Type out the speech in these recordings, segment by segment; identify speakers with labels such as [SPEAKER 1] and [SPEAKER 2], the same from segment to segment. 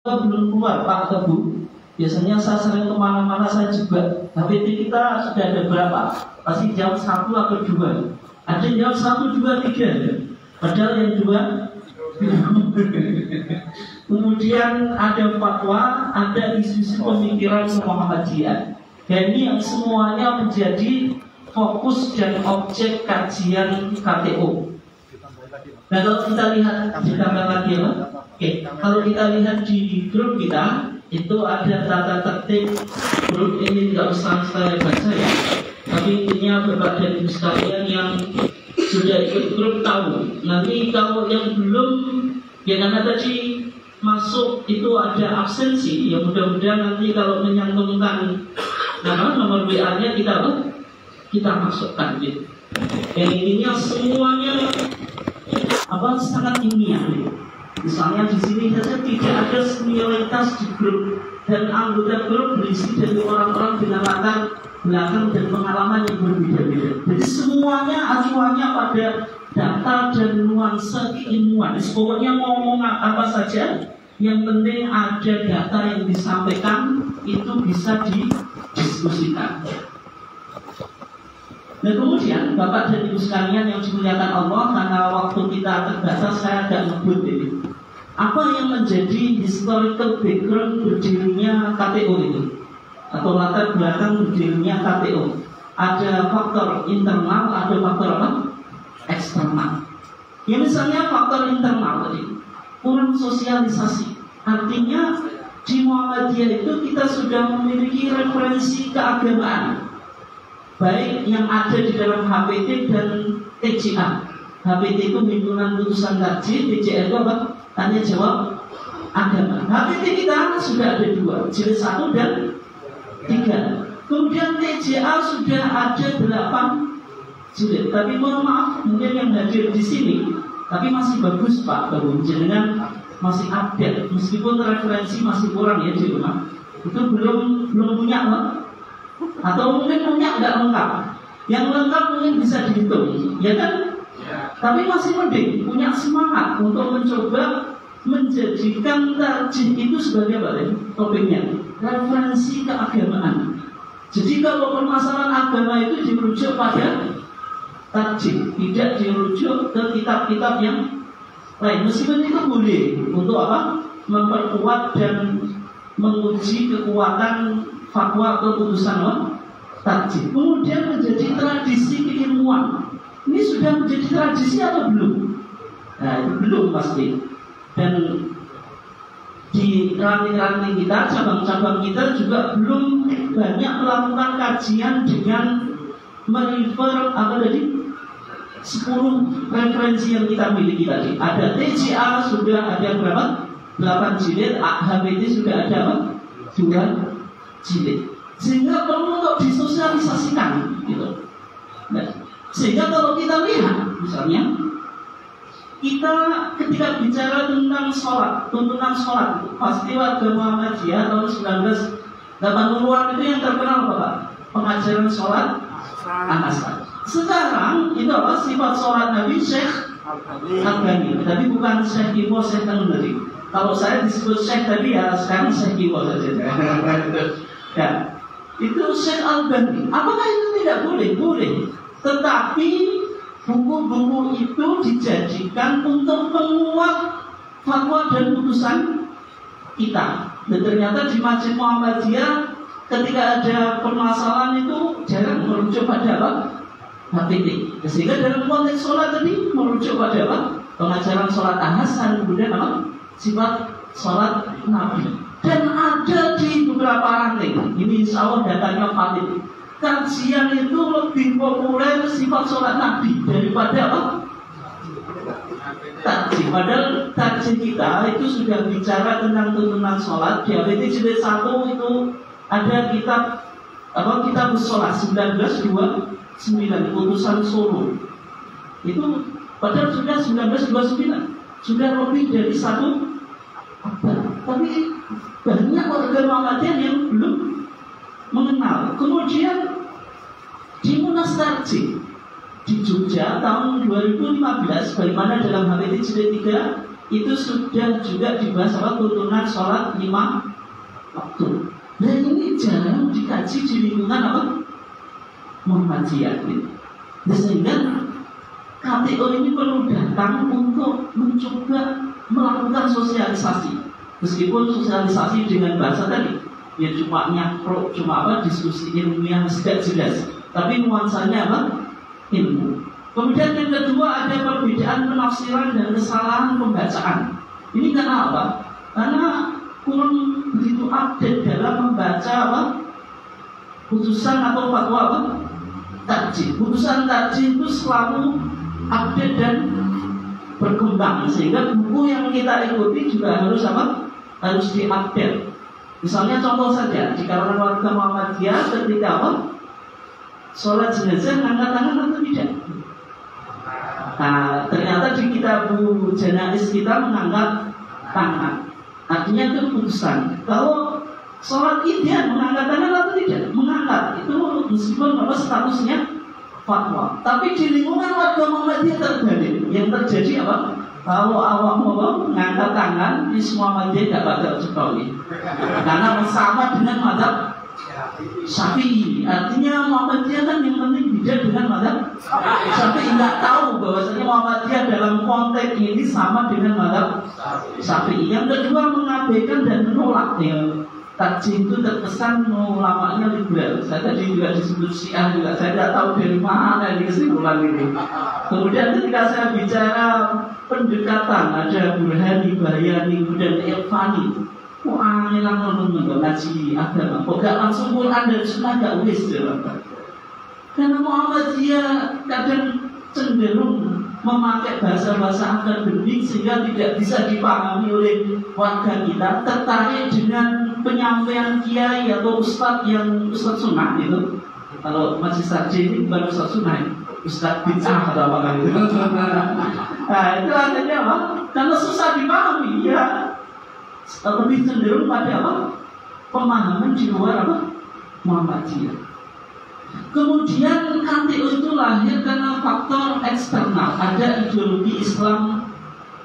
[SPEAKER 1] belum keluar Pak atau Bu. Biasanya saya sering kemana-mana, saya juga HPT kita sudah ada berapa? Pasti jawab 1 atau 2. Ada yang jawab 1, 2, 3. Padahal yang 2. Kemudian ada fatwa, ada isu-isu pemikiran Muhammadiyah. Dan ini yang semuanya menjadi fokus dan objek kajian KTO. Nah kalau kita lihat, ditambah lagi ya, oke. Kalau kita lihat di grup kita, itu ada tata tertib grup ini, tidak usah saya baca ya. Tapi intinya Bapak dan Ibu sekalian yang sudah ikut grup tahu. Nanti kalau yang belum, ya karena tadi masuk itu ada absensi, ya mudah-mudahan nanti kalau menyantumkan nomor WA-nya kita masukkan gitu. Yang intinya semuanya sangat ilmiah. Misalnya di sini saja tidak ada senioritas di grup, dan anggota grup berisi dari orang-orang dengan latar belakang dan pengalaman yang berbeda-beda. Jadi semuanya acuannya pada data dan nuansa keilmuan. Pokoknya ngomong apa saja, yang penting ada data yang disampaikan, itu bisa didiskusikan. Nah kemudian Bapak dan Ibu sekalian yang dimuliakan Allah, karena waktu kita terbatas saya agak ngebut ini. Apa yang menjadi historical background berdirinya KTO itu, atau latar belakang berdirinya KTO? Ada faktor internal, ada faktor apa? Eksternal. Ya misalnya faktor internal tadi, kurang sosialisasi. Artinya di Muhammadiyah itu kita sudah memiliki referensi keagamaan, baik yang ada di dalam HPT dan TJA. HPT itu himpunan putusan kaji, TJA itu apa? Tanya jawab agama. HPT kita sudah ada 2, jilid 1 dan 3. Kemudian TJA sudah ada 8 jilid. Tapi mohon maaf, mungkin yang hadir di sini, tapi masih bagus Pak Baru, jangan masih update, meskipun referensi masih kurang ya di rumah. Itu belum punya Pak. Atau mungkin punya tidak lengkap. Yang lengkap mungkin bisa dihitung, ya kan? Ya. Tapi masih mending punya semangat untuk mencoba menjadikan tarjih itu sebagai apa? Topiknya referensi keagamaan. Jadi kalau permasalahan agama itu dirujuk pada tarjih, tidak dirujuk ke kitab-kitab yang lain. Meskipun itu boleh untuk apa? Memperkuat dan menguji kekuatan fatwa atau putusan tarjih. Kemudian menjadi tradisi keilmuan. Ini sudah menjadi tradisi atau belum? Nah itu belum pasti. Dan di ranting-ranting kita, cabang-cabang kita juga belum banyak melakukan kajian dengan merefer apa tadi? 10 referensi yang kita miliki tadi. Ada TJA sudah ada berapa? 8 jilid. HPT sudah ada apa? 2 jilid. Sehingga perlu untuk disosialisasikan gitu. Nah, sehingga kalau kita lihat misalnya, kita ketika bicara tentang sholat, tuntunan sholat, pasti warga Muhammadiyah tahun 1980-an itu yang terkenal apa Pak? Pengajaran sholat Al-Asar. Sekarang itu apa? Sifat sholat Nabi Syekh Al-Albani. Tapi bukan Syekh Iwo, Syekh Al-Albani. Kalau saya disebut Syekh tadi ya sekarang Syekh Iwo saja. Ya, itu Syekh Al-Albani. Apakah itu tidak boleh? Boleh. Tetapi buku-buku itu dijadikan untuk menguat fatwa dan putusan kita. Dan ternyata di Masjid Muhammadiyah ketika ada permasalahan itu jarang merujuk pada apa? HPT. Sehingga dalam konteks sholat tadi merujuk pada apa? Pengajaran sholat Al-Hasan, kemudian apa? Sifat sholat Nabi. Dan ada di beberapa ranting. Ini insya Allah datanya valid. Kajian itu lebih populer sifat sholat Nabi daripada apa? Tajih. Padahal tajih kita itu sudah bicara tentang tuntunan sholat. Di HPT jilid 1 itu ada kitab apa? Kitab sholat 1929 putusan Solo. Itu padahal sudah 1929, sudah lebih dari 1 abad. Tapi banyak warga Muhammadiyah yang belum mengenal. Kemudian di Munas Tarjih di Jogja tahun 2015, bagaimana dalam HPT jilid 3 itu sudah juga dibahas tuntunan sholat 5 waktu. Dan ini jarang dikaji di lingkungan Muhammadiyah gitu. Sehingga KTO ini perlu datang untuk mencoba melakukan sosialisasi. Meskipun sosialisasi dengan bahasa tadi ya cuma nyakrok, cuma diskusi ilmiah tidak jelas, tapi nuansanya ilmu. Kemudian yang kedua ada perbedaan penafsiran dan kesalahan pembacaan. Ini karena apa? Karena kurang begitu update dalam membaca putusan atau fatwa tarjih. Putusan tarjih itu selalu update dan berkembang, sehingga buku yang kita ikuti juga harus harus diupdate. Misalnya contoh saja di kalangan warga Muhammadiyah ketika sholat jenazah angkat tangan atau tidak? Nah, ternyata di kitab Janaiz kita mengangkat tangan. Artinya itu putusan. Kalau sholat idean mengangkat tangan atau tidak? Mengangkat. Itu meskipun statusnya fatwa. Tapi di lingkungan warga Muhammadiyah terbalik. Yang terjadi apa? Kalau awak mau mengangkat tangan, di semua Muhammadiyah tidak bakal Jokowi. Karena sama dengan mazhab Syafi'i. Artinya Muhammadiyah kan yang penting beda dengan mazhab Syafi'i. Tidak tahu bahwasanya Muhammadiyah dalam konteks ini sama dengan mazhab Syafi'i. Yang kedua mengabaikan dan menolak ya. Tarjih itu terkesan ulamanya liberal. Saya tadi juga disebut Syiah juga. Saya tidak tahu dari mana ini kesimpulan ini. Kemudian ketika saya bicara pendekatan, ada Burhani, Bayani, kemudian Irfani. Kok aneh langsung ngaji agama. Kok gak langsung Quran dan Sunnah gak wis jawaban. Karena Muhammadiyah kadang cenderung memakai bahasa-bahasa akademik sehingga tidak bisa dipahami oleh warga kita. Tertarik dengan penyampaian kiai atau ustadz yang ustadz sunnah itu. Kalau masih sarjana ini bukan ustadz sunnah, ustadz bid'ah atau apa gitu. Nah itu artinya apa? Karena susah dipahami ya. Lebih cenderung pada pemahaman di luar Muhammadiyah. Kemudian KTO itu lahir karena faktor eksternal. Ada ideologi Islam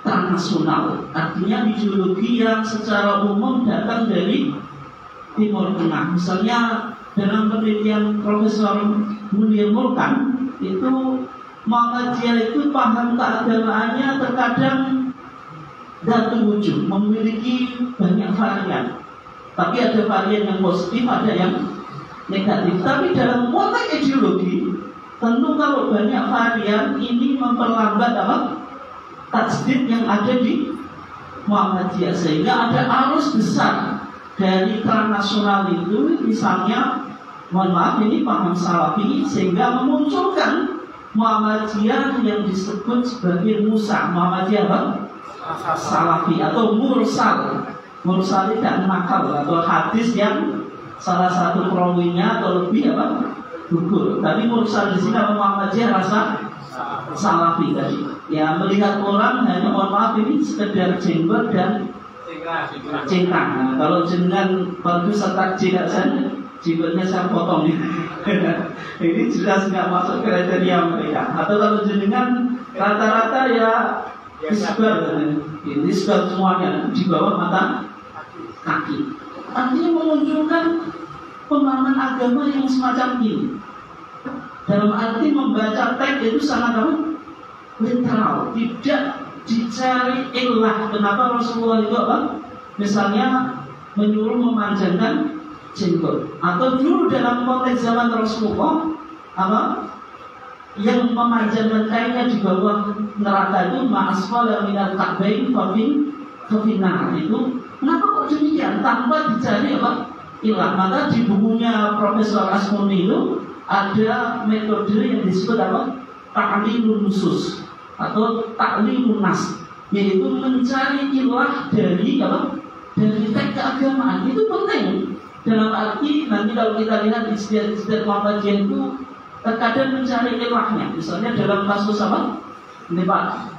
[SPEAKER 1] transnasional, artinya ideologi yang secara umum datang dari Timur Tengah. Misalnya dalam penelitian Profesor Munir Mulkan itu Muhammadiyah itu paham keagamaannya terkadang datu wujud, memiliki banyak varian. Tapi ada varian yang positif, ada yang negatif. Tapi dalam konteks ideologi, tentu kalau banyak varian ini memperlambat tajdid yang ada di Muhammadiyah, sehingga ada arus besar dari transnasional itu. Misalnya, mohon maaf ini paham Salafi, sehingga memunculkan Muhammadiyah yang disebut sebagai Musa. Muhammadiyah Salafi atau mursal. Mursal tidak nakal atau hadis yang salah satu perawinya atau lebih gugur. Tapi mursal di sini Muhammadiyah rasa Salafi tadi. Ya melihat orang hanya mohon maaf ini sekedar jenggot dan cingkrang. Nah, kalau jenengan bagus setak jenazah, jenggotnya saya potong nih. Ini jelas nggak masuk kriteria mereka. Atau kalau jenengan rata-rata ya isbal, ini isbal semuanya di bawah mata kaki. Artinya memunculkan pemahaman agama yang semacam ini. Dalam arti membaca teks itu sangat literal, tidak dicari ilah. Kenapa Rasulullah itu misalnya menyuruh memanjangkan jenggot, atau dulu dalam konteks zaman Rasulullah yang memanjangkan kainnya di bawah neraka itu ma'asfala minal ka'bain fafinnar itu. Kenapa kok demikian? Tanpa dicari ilah. Maka di bukunya Profesor Asmuni itu ada metode yang disebut ta'limul nusus atau ta'limul nas, yaitu mencari ilah dari teks keagamaan. Itu penting. Dalam arti nanti kalau kita lihat istilah Muhammadiyah itu terkadang mencari ilahnya. Misalnya dalam kasus ini Pak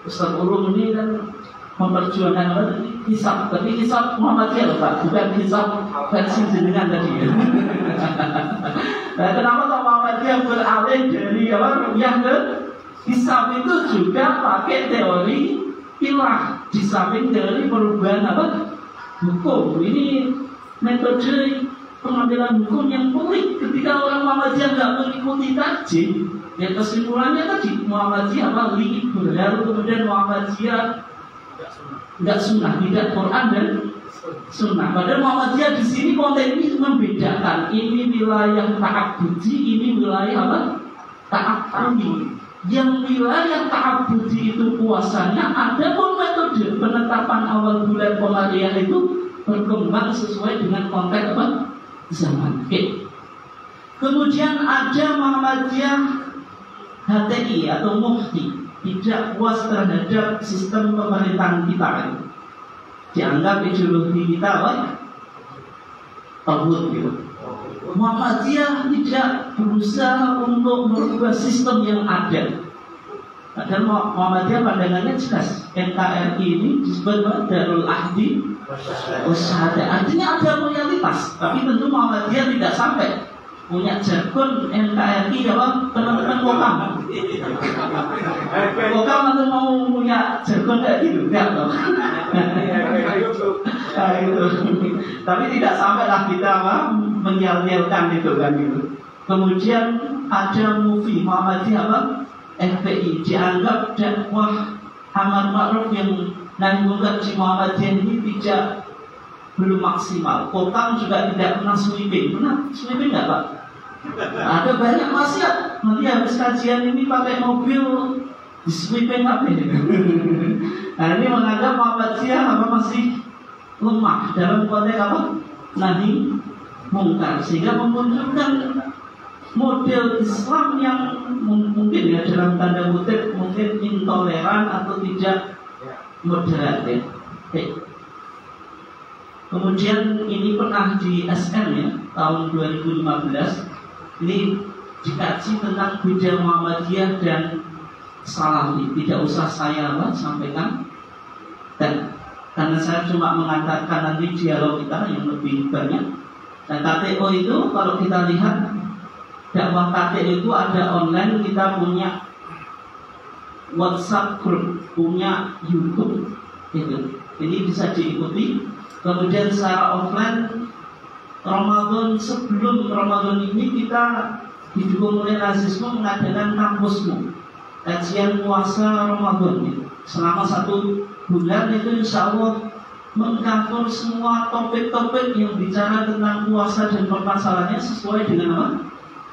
[SPEAKER 1] Ustaz Ulum ini kan memperjuangkan hisab, tapi hisab Muhammadiyah loh Pak, bukan hisab versi jenengan tadi. Nah, kenapa kalau Muhammadiyah beralih dari ru'yah ke hisab itu juga pakai teori pilah di samping dari perubahan apa? Hukum. Ini metode pengambilan hukum yang pelik. Ketika orang Muhammadiyah nggak mengikuti kaji, ya kesimpulannya tadi Muhammadiyah apa? Liberal, kemudian Muhammadiyah nggak sunnah, tidak Quran dan sunnah. Padahal Muhammadiyah di sini konten ini membedakan ini wilayah ta'abbudi, ini wilayah apa? Ta'abbudi. Yang wilayah ta'abbudi itu puasanya, ada pun metode penetapan awal bulan Komariah itu berkembang sesuai dengan konteks apa? Zaman. Oke. Kemudian ada Muhammadiyah HTI atau Mufti, tidak puas terhadap sistem pemerintahan kita. Dianggap ideologi kita tauhid gitu. Muhammadiyah tidak berusaha untuk merubah sistem yang ada. Padahal Muhammadiyah pandangannya jelas. NKRI ini disebut Darul Ahdi Wasyahadah. Artinya ada loyalitas. Tapi tentu Muhammadiyah tidak sampai punya jargon NKRI apa teman-teman Wokam. Wokam atau mau punya jargon kayak gitu? Enggak loh. Tapi tidak sampailah kita menyal-nyalkan itu kan gitu. Kemudian ada Mufi Muhammadiyah apa? FPI dianggap dakwah amar ma'ruf yang nahi munkar di Muhammadiyah ini belum maksimal. Kokam juga tidak pernah sweeping. Pernah sweeping nggak Pak? Ada banyak maksiat. Nanti habis kajian ini pakai mobil di sweeping apa ini? Nah ini menganggap Muhammadiyah apa masih lemah dalam konteks apa? Nahi munkar, sehingga memunculkan model Islam yang mungkin ya dalam tanda kutip mungkin intoleran atau tidak moderat ya. Kemudian ini pernah di SM ya tahun 2015 ini dikaji tentang beda Muhammadiyah dan Salafi. Tidak usah saya sampaikan dan karena saya cuma mengantarkan nanti dialog kita yang lebih banyak. Dan KTO itu kalau kita lihat dakwah KTO itu ada online, kita punya WhatsApp group, punya YouTube gitu. Ini bisa diikuti. Kemudian secara offline Ramadan, sebelum Ramadan ini kita didukung oleh Rasisme mengadakan kampusmu, kajian puasa Ramadan gitu. Selama 1 bulan itu insya Allah mengcover semua topik-topik yang bicara tentang puasa dan permasalahannya sesuai dengan apa?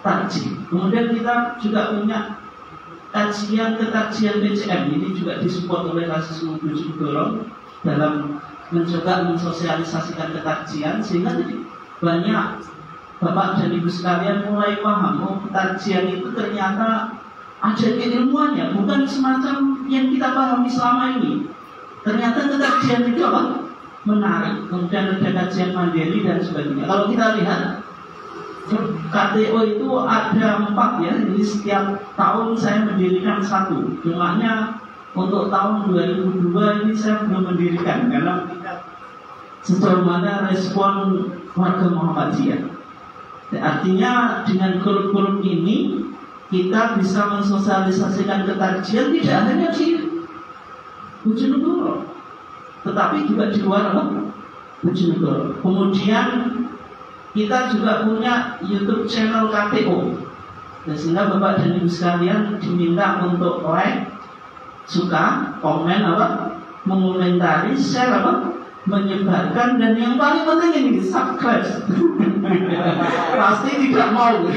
[SPEAKER 1] Kaji. Kemudian kita juga punya kajian PCM, ini juga disupport oleh Rasisme Bojonegoro dalam mencoba mensosialisasikan kekajian, sehingga banyak Bapak dan Ibu sekalian mulai paham kekajian itu ternyata ada keilmuannya, bukan semacam yang kita pahami selama ini. Ternyata kekajian itu apa? Menarik. Kemudian ada kajian mandiri dan sebagainya. Kalau kita lihat KTO itu ada 4 ya. Jadi setiap tahun saya mendirikan 1. Jumlahnya untuk tahun 2002 ini saya belum mendirikan karena sejauh mana respon warga Muhammadiyah. Artinya dengan grup-grup ini kita bisa mensosialisasikan kekajian tidak hanya di Bojonegoro, tetapi juga di luar Bojonegoro. Kemudian kita juga punya YouTube channel KTO. Sehingga Bapak dan Ibu sekalian diminta untuk like, suka, komen mengomentari, share menyebarkan, dan yang paling penting ini subscribe. Pasti tidak mau.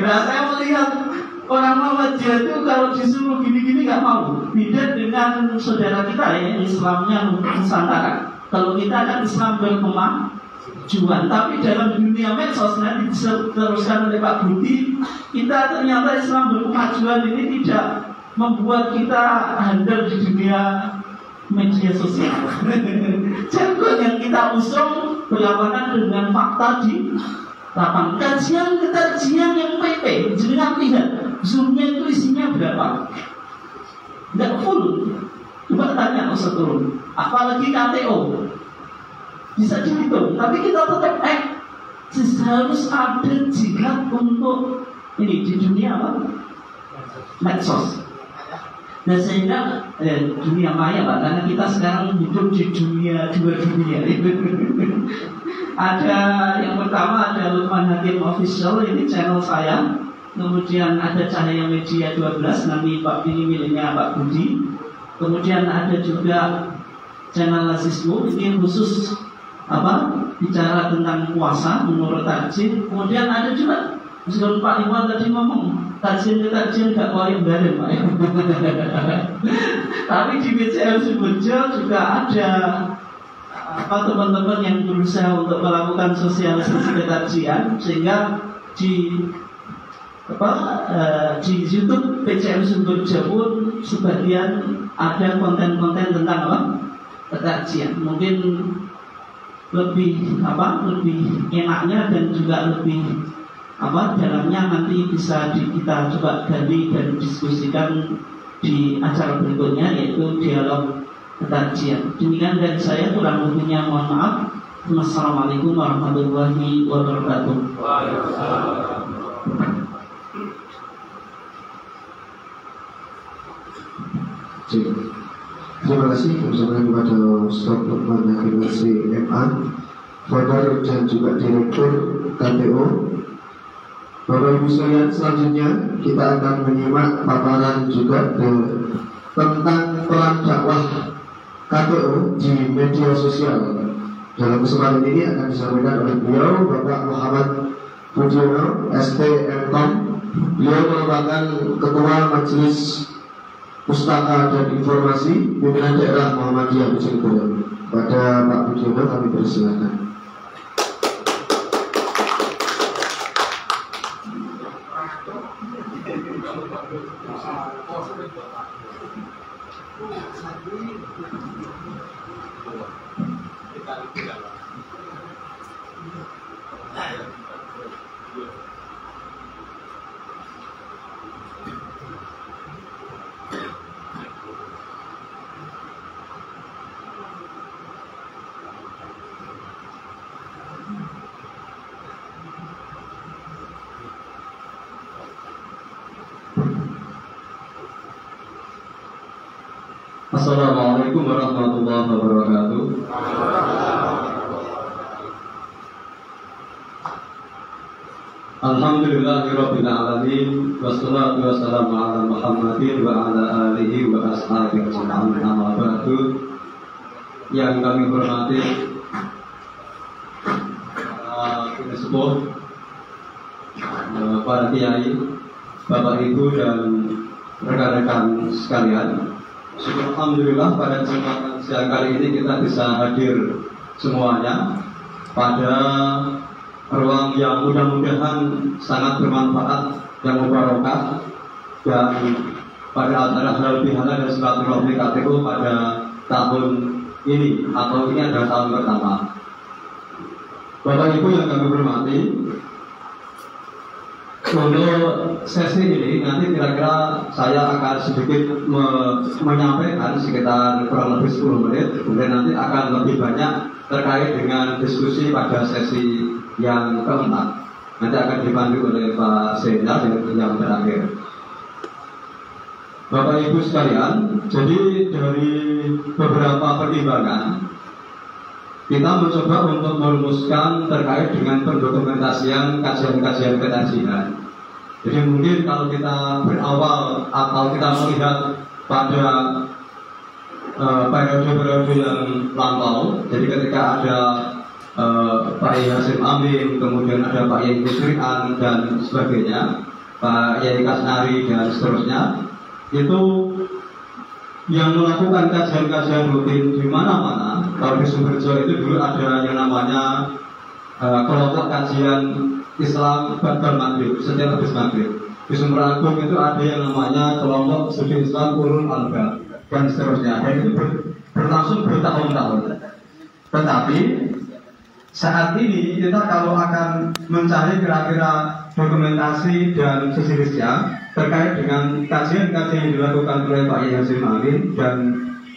[SPEAKER 1] Nah saya melihat orang Muhammadiyah itu kalau disuruh gini-gini nggak mau. Beda dengan saudara kita ya, Islamnya Nusantara. Kalau kita kan Islam berkemajuan, tapi dalam dunia medsos nanti diteruskan oleh Pak Budi, kita ternyata Islam berkemajuan ini tidak membuat kita handal di dunia media sosial. Jargon yang kita usung berlawanan dengan fakta di lapangan. Kajian yang PP, jenengan lihat zoomnya itu isinya berapa? Nggak full. Coba tanya Ustaz Turun. Apalagi KTO bisa dihitung. Tapi kita tetap harus ada jihad untuk ini di dunia medsos. Dan sehingga dunia maya Pak, karena kita sekarang hidup di dua dunia. Ada yang pertama ada Lukman Hakim Official, ini channel saya. Kemudian ada Cahaya Media 12, nanti Pak ini miliknya Pak Budi. Kemudian ada juga channel Lazismu, ini khusus bicara tentang puasa menurut takjil. Kemudian ada juga meskipun Pak Iwan tadi ngomong takjil gak boleh bareng Pak. Tapi di BCL Sumberjo juga ada teman-teman yang berusaha untuk melakukan sosialisasi ketakjilan, sehingga di YouTube PCM Sumberjo pun sebagian ada konten-konten tentang ketakjilan. Mungkin lebih enaknya dan juga lebih dalamnya nanti bisa kita coba gali dan diskusikan di acara berikutnya, yaitu dialog ketakjilan. Demikian dari saya, kurang lebihnya mohon maaf. Wassalamualaikum warahmatullahi wabarakatuh.
[SPEAKER 2] Terima kasih kepada Ustaz Lukman Hakim SMA, founder dan juga direktur KPO. Bapak Ibu sekalian, selanjutnya kita akan menyimak paparan juga tentang peran dakwah KPO di media sosial. Dalam kesempatan ini akan disampaikan oleh beliau Bapak Muhammad Budiono, STMKOM. Beliau merupakan Ketua Majelis Pustaka dan Informasi Pimpinan Daerah Muhammadiyah Bojonegoro. Pada Pak Budiono kami persilakan.
[SPEAKER 3] Assalamualaikum warahmatullahi wabarakatuh. Alhamdulillahirabbil alamin, wassalatu wassalamu ala Muhammadin wa ala alihi wa ashabihi ajma'in. Amma ba'du. Yang kami hormati para sepuh, para kiai, Bapak Ibu dan rekan-rekan sekalian. Alhamdulillah pada kesempatan siang kali ini kita bisa hadir semuanya pada ruang yang mudah-mudahan sangat bermanfaat dan mubarakah, dan pada acara halal bihalal dan silaturahmi KPO pada tahun ini, atau ini adalah tahun pertama. Bapak Ibu yang kami hormati, untuk sesi ini nanti kira-kira saya akan sedikit menyampaikan sekitar kurang lebih 10 menit. Kemudian nanti akan lebih banyak terkait dengan diskusi pada sesi yang keempat. Nanti akan dipandu oleh Pak Senda yang terakhir. Bapak Ibu sekalian, jadi dari beberapa pertimbangan kita mencoba untuk merumuskan terkait dengan pendokumentasian kajian-kajian ketakjilan. Jadi mungkin kalau kita berawal atau kita melihat pada periode-periode yang lampau, jadi ketika ada Pak Yai Hasim Amin, kemudian ada Pak Yai Kusrian dan sebagainya, Pak Yai Kasnari dan seterusnya, itu yang melakukan kajian-kajian rutin di mana-mana. Kalau di Sumberjo itu dulu ada yang namanya kelompok kajian Islam Ba'dal Maghrib, setiap habis Maghrib. Di Sumber Agung itu ada yang namanya kelompok studi Islam Ulul Albab dan seterusnya. Dan itu berlangsung bertahun-tahun. Tetapi saat ini kita kalau akan mencari kira-kira dokumentasi dan sejenisnya terkait dengan kajian-kajian yang dilakukan oleh Pak Yai Hasim Amin dan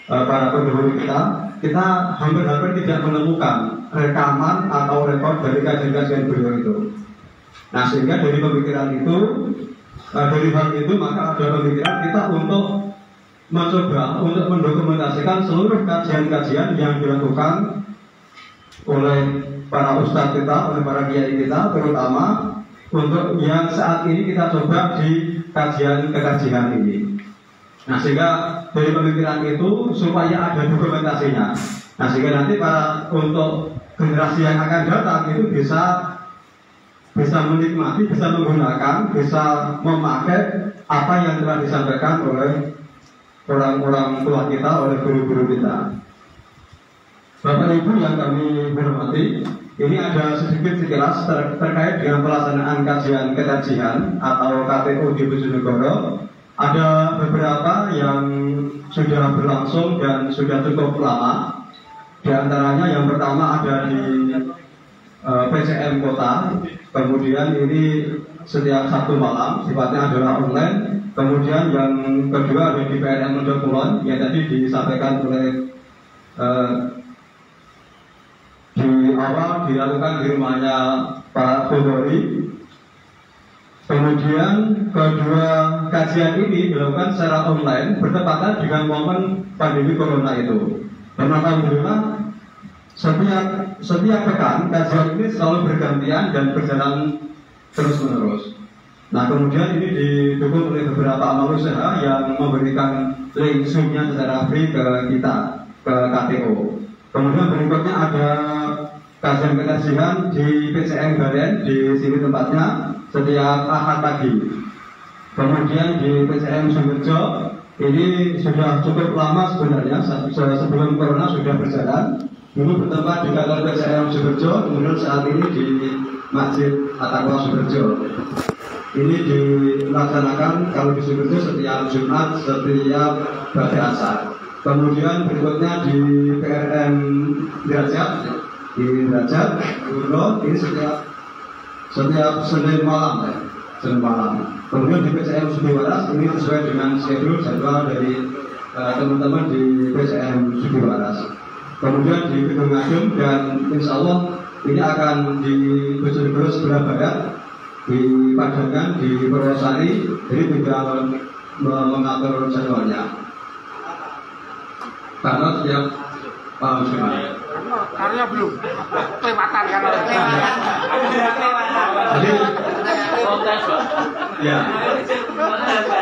[SPEAKER 3] para pendahulu kita hampir-hampir tidak menemukan rekaman atau rekod dari kajian-kajian beliau itu. Nah, sehingga dari pemikiran itu, dari hal itu maka ada pemikiran kita untuk mencoba untuk mendokumentasikan seluruh kajian-kajian yang dilakukan oleh para ustadz kita, oleh para kiai kita, terutama untuk yang saat ini kita coba di kajian-kajian ini. Nah, sehingga dari pemikiran itu supaya ada dokumentasinya. Nah, sehingga nanti untuk generasi yang akan datang itu bisa menikmati, bisa menggunakan, bisa memakai apa yang telah disampaikan oleh orang-orang tua kita, oleh guru-guru kita. Bapak Ibu yang kami hormati, ini ada sedikit sekilas terkait dengan pelaksanaan kajian atau KTO di Bojonegoro. Ada beberapa yang sudah berlangsung dan sudah cukup lama. Di antaranya yang pertama ada di PCM Kota. Kemudian ini setiap Sabtu malam, sifatnya adalah online. Kemudian yang kedua ada di PNM Pondok Kulon yang tadi disampaikan oleh di awal dilakukan di rumahnya Pak Bogori. Kemudian kedua kajian ini dilakukan secara online bertepatan dengan momen pandemi corona itu. Dan alhamdulillah setiap pekan kajian ini selalu bergantian dan berjalan terus-menerus. Nah, kemudian ini didukung oleh beberapa amal usaha yang memberikan link Zoom-nya secara free ke kita, ke KTO. Kemudian berikutnya ada kajian-kajian di PCM Balen, di sini tempatnya setiap Ahad pagi. Kemudian di PCM Sumberjo ini sudah cukup lama sebenarnya, sebelum corona sudah berjalan. Dulu bertempat di kantor PCM Sumberjo, kemudian saat ini di Masjid At-Taqwa Sumberjo. Ini dilaksanakan kalau di Sumberjo setiap Jumat, setiap Badai Asar. Kemudian berikutnya di PRM Derajat, Gurno, ini setiap Senin malam, Senin malam. Kemudian di PCM Sudiwaras ini sesuai dengan schedule jadwal dari teman-teman di PCM Sudiwaras. Kemudian di Gedung Ngajum dan insya Allah ini akan di Bojonegoro sebelah barat, di Padangan, di Purwosari, jadi tinggal mengatur jadwalnya. Karena setiap
[SPEAKER 4] karya belum kelewatan kan?
[SPEAKER 3] Jadi, ya.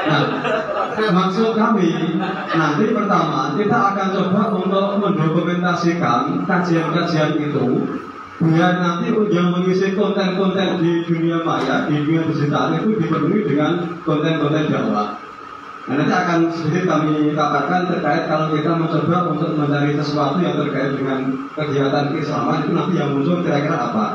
[SPEAKER 3] Nah, maksud kami nanti pertama kita akan coba untuk mendokumentasikan kajian-kajian itu, biar nanti yang mengisi konten-konten di dunia maya, di dunia digital itu dipenuhi dengan konten-konten dakwah. Nah, nanti akan sedikit kami kabarkan terkait kalau kita mencoba untuk mencari sesuatu yang terkait dengan kegiatan keislaman itu nanti yang muncul kira-kira apa.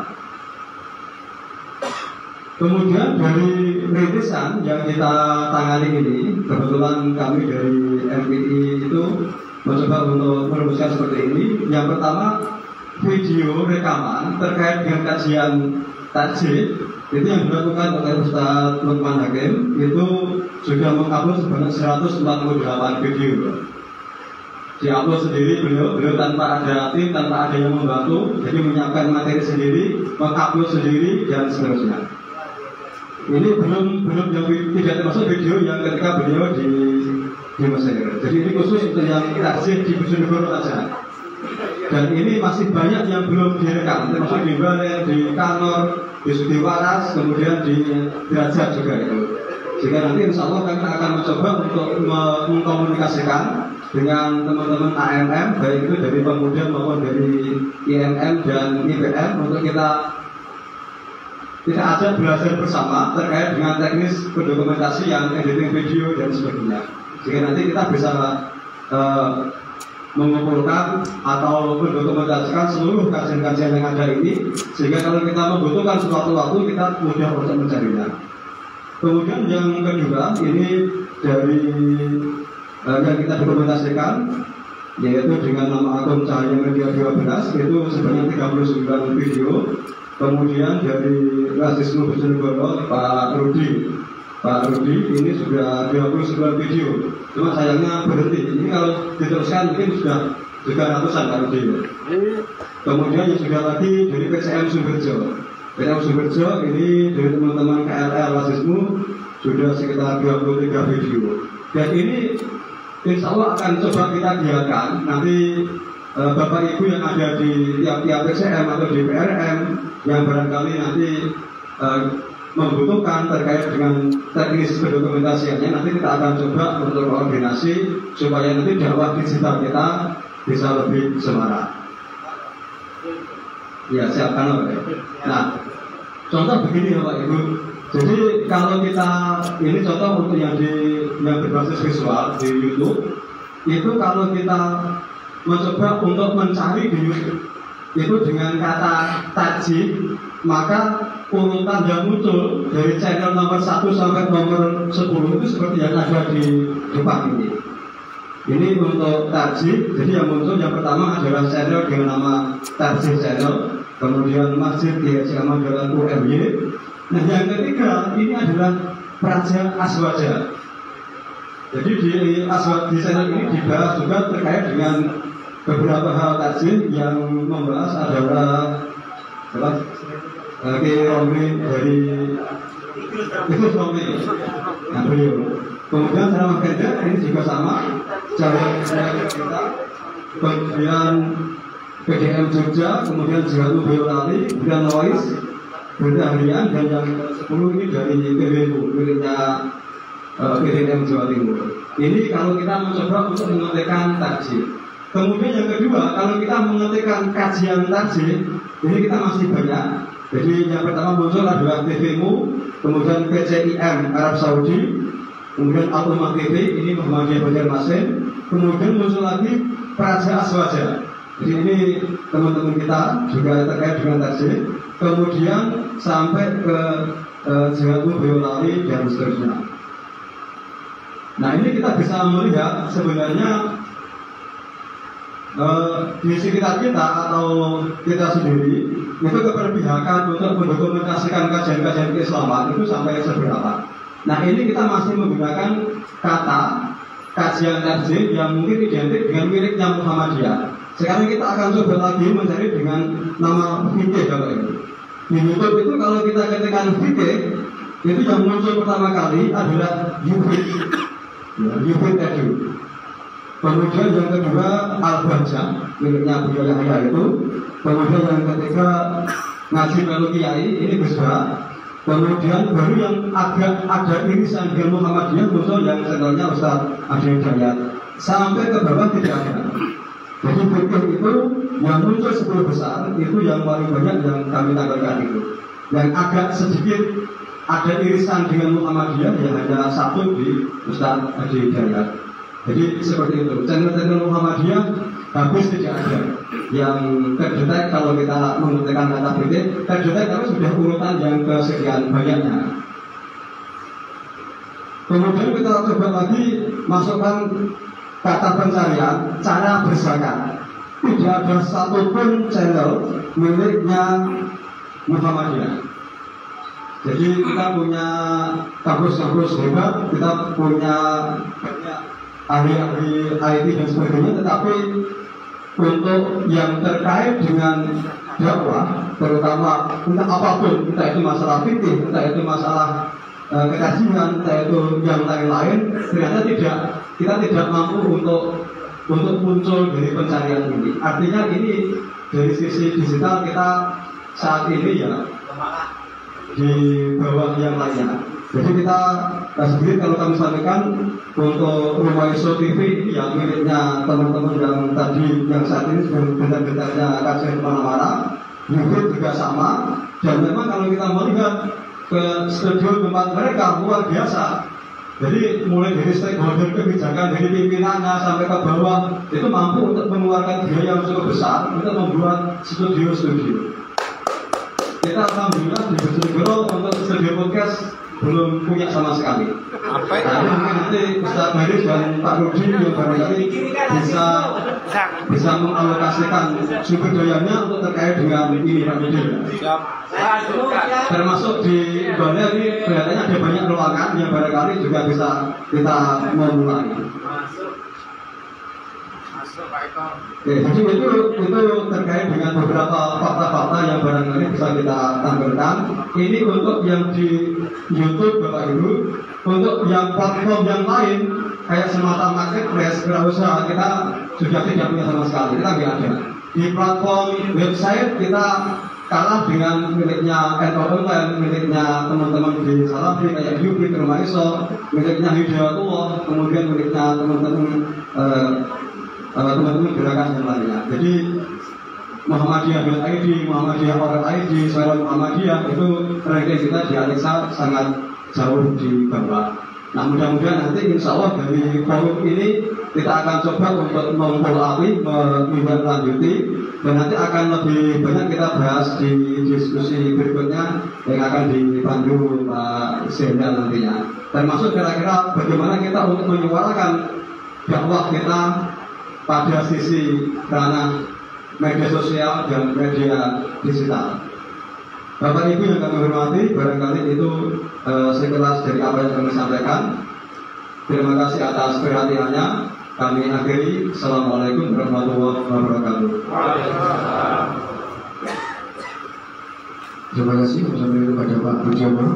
[SPEAKER 3] Kemudian dari rintisan yang kita tangani ini, kebetulan kami dari MPI itu mencoba untuk merumuskan seperti ini. Yang pertama, video rekaman terkait dengan kajian tajwid itu yang dilakukan oleh Ustaz Lukman Hakim itu sudah mengupload sebanyak 148 video. Diupload sendiri beliau tanpa ada tim, tanpa ada yang membantu, jadi menyiapkan materi sendiri, mengupload sendiri dan seterusnya. Ini belum yang tidak termasuk video yang ketika beliau di Mesir. Jadi ini khusus untuk yang tajwid di Bojonegoro saja. Dan ini masih banyak yang belum direkam, termasuk di Balen, di Kanor, di Sudiwaras, kemudian di Derajat juga itu. Sehingga nanti insya Allah kami akan mencoba untuk mengkomunikasikan dengan teman-teman AMM, baik itu dari Pemuda maupun dari IMM dan IPM, untuk kita ajak belajar bersama terkait dengan teknis pendokumentasi yang editing video dan sebagainya. Sehingga nanti kita bisa mengumpulkan atau mendokumentasikan seluruh kajian-kajian yang ada ini, sehingga kalau kita membutuhkan suatu waktu kita mudah untuk mencarinya. Kemudian yang kedua ini dari yang kita dokumentasikan, yaitu dengan nama akun Cahaya Media 12 itu sebanyak 39 video. Kemudian dari Rasisme Bojonegoro Pak Rudi ini sudah 29 video. Cuma sayangnya berhenti. Ini kalau diteruskan mungkin sudah juga ratusan Pak Rudi. Kemudian yang sudah lagi dari PCM Sumberjo. PCM Sumberjo ini dari teman-teman KLL Rasisme sudah sekitar 23 video. Dan ini insya Allah akan coba kita giatkan. Nanti Bapak Ibu yang ada di tiap-tiap PCM atau di PRM yang barangkali nanti membutuhkan terkait dengan teknis pendokumentasiannya, nanti kita akan coba untuk koordinasi supaya nanti dakwah digital kita bisa lebih semarak. Ya, siapkan Pak. Nah, contoh begini Bapak Ibu. Jadi kalau kita ini contoh untuk yang berbasis visual di YouTube, itu kalau kita mencoba untuk mencari di YouTube itu dengan kata tajib, maka urutan yang muncul dari channel nomor 1 sampai nomor 10 itu seperti yang ada di depan ini. Ini untuk tajib, jadi yang muncul yang pertama adalah channel dengan nama tajib channel, kemudian Masjid GSI Ahmad Dahlan UMY. Nah yang ketiga ini adalah Praja Aswaja. Jadi di channel ini dibahas juga terkait dengan beberapa hal tajib yang membahas adalah Romli dari itu Romli. Nah beliau. Kemudian Ceramah Ganjar ini juga sama. Jalan kita. Kemudian PDM Jogja, kemudian Jogja Boyolali, kemudian Lois, Bertahrian, dan yang 10 ini dari PWU, miliknya PDM Jawa Timur. Ini kalau kita mencoba untuk mengetikkan tajib. Kemudian yang kedua, kalau kita mengetikkan kajian tajib, ini kita masih banyak. Jadi yang pertama muncul adalah TVMU, kemudian PCIM Arab Saudi, kemudian Al-Ummah TV, ini Muhammadiyah Banjarmasin, kemudian muncul lagi Praja Aswaja. Jadi ini teman-teman kita juga terkait dengan tajib. Kemudian sampai ke Jogja Boyolali dan seterusnya. Nah ini kita bisa melihat sebenarnya di sekitar kita atau kita sendiri itu keberpihakan untuk mendokumentasikan kajian-kajian keislaman itu sampai seberapa. Nah ini kita masih menggunakan kata kajian tajib yang mungkin identik dengan miliknya Muhammadiyah. Sekarang kita akan coba lagi mencari dengan nama fikih Bapak Ibu. Di YouTube itu kalau kita ketikkan fikih, itu yang muncul pertama kali adalah Yufid Edu. Kemudian yang kedua Al-Bajah, miliknya Buya Yahya itu. Kemudian yang ketiga Ngaji Melu Kiai, ini Gusba. Kemudian baru yang agak ada irisan dengan Muhammadiyah muncul yang channelnya Ustaz Adi Hidayat. Sampai ke bawah tidak ada. Jadi fikih itu yang muncul 10 besar itu yang paling banyak yang kami tampilkan itu. Yang agak sedikit ada irisan dengan Muhammadiyah yang hanya satu di Ustaz Adi Hidayat. Jadi seperti itu. Channel-channel Muhammadiyah habis tidak ada. Yang terdetek kalau kita mengetikkan kata fikih, terdetek tapi sudah urutan yang kesekian banyaknya. Kemudian kita coba lagi masukkan kata pencarian cara berzakat. Tidak ada satupun channel miliknya Muhammadiyah. Jadi kita punya kampus-kampus hebat, kita punya ahli-ahli IT dan sebagainya, tetapi untuk yang terkait dengan dakwah, terutama entah apapun, entah itu masalah fikih, entah itu masalah kekajian, entah itu yang lain-lain, ternyata kita tidak mampu untuk muncul dari pencarian ini. Artinya ini dari sisi digital kita saat ini ya di bawah yang lainnya. Jadi kita sedikit kalau kami sampaikan untuk Rumah Iso TV yang miliknya teman-teman yang tadi yang saat ini sedang gentar-gentarnya kajian kemana-mana, YouTube juga sama. Dan memang kalau kita melihat ke studio tempat mereka luar biasa. Jadi mulai dari stakeholder kebijakan dari pimpinannya sampai ke bawah itu mampu untuk mengeluarkan biaya yang cukup besar untuk membuat studio-studio. Kita alhamdulillah di Bojonegoro untuk studio podcast belum punya sama sekali. Nah, mungkin nanti Ustaz Baris dan Pak Rudi yang barangkali bisa mengalokasikan sumber dayanya untuk terkait dengan ini Pak Rudi. Termasuk di Bali ini kelihatannya ada banyak ruangan yang barangkali juga bisa kita memulai. Jadi itu terkait dengan beberapa fakta-fakta yang barangkali bisa kita tampilkan. Ini untuk yang di YouTube Bapak Ibu. Untuk yang platform yang lain kayak semacam marketplace, wirausaha kita sudah tidak punya sama sekali, kita nggak ada. Di platform website kita kalah dengan miliknya Online, miliknya teman-teman di Salafi kayak Yubi, Rumah Iso, miliknya Hidayatullah, kemudian miliknya teman-teman gerakan yang lainnya. Jadi Muhammadiyah.id, Muhammadiyah.id, Suara Muhammadiyah itu ranking kita di Alexa sangat jauh di bawah. Nah mudah-mudahan nanti insya Allah dari forum ini kita akan coba untuk memfollow-up, menindaklanjuti, dan nanti akan lebih banyak kita bahas di diskusi berikutnya yang akan dipandu Pak Sendal nantinya. Termasuk kira-kira bagaimana kita untuk menyuarakan dakwah kita pada sisi ranah media sosial dan media digital. Bapak Ibu yang kami hormati, barangkali itu sekilas dari apa yang kami sampaikan. Terima kasih atas perhatiannya. Kami akhiri. Assalamualaikum warahmatullahi wabarakatuh.
[SPEAKER 2] Terima kasih kepada Pak Budiono.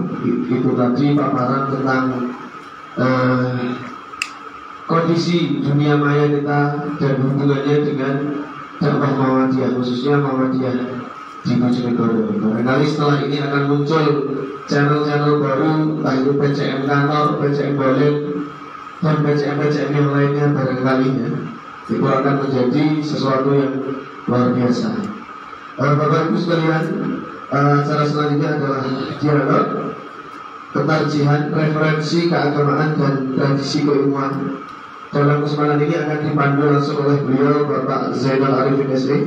[SPEAKER 2] Itu tadi paparan tentang kondisi dunia maya kita dan hubungannya dengan dakwah Muhammadiyah, khususnya Muhammadiyah di Bojonegoro. Barangkali setelah ini akan muncul channel-channel baru, entah itu PCM kantor, PCM Bolen, dan PCM-PCM yang lainnya barangkali ya. Itu akan menjadi sesuatu yang luar biasa. Bapak Ibu sekalian, acara selanjutnya adalah dialog ketarjihan referensi keagamaan dan tradisi keilmuan. Dalam kesempatan ini akan dipandu langsung oleh beliau Bapak Zainal Arifin SE.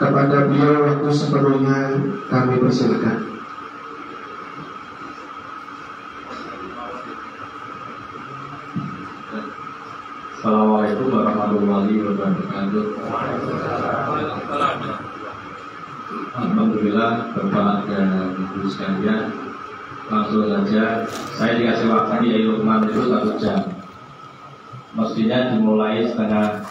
[SPEAKER 2] Kepada beliau waktu sepenuhnya kami persilakan.
[SPEAKER 5] Assalamualaikum warahmatullahi wabarakatuh. Alhamdulillah Bapak dan Ibu sekalian, langsung saja saya dikasih waktu di Lukman itu 1 jam. Mestinya dimulai setengah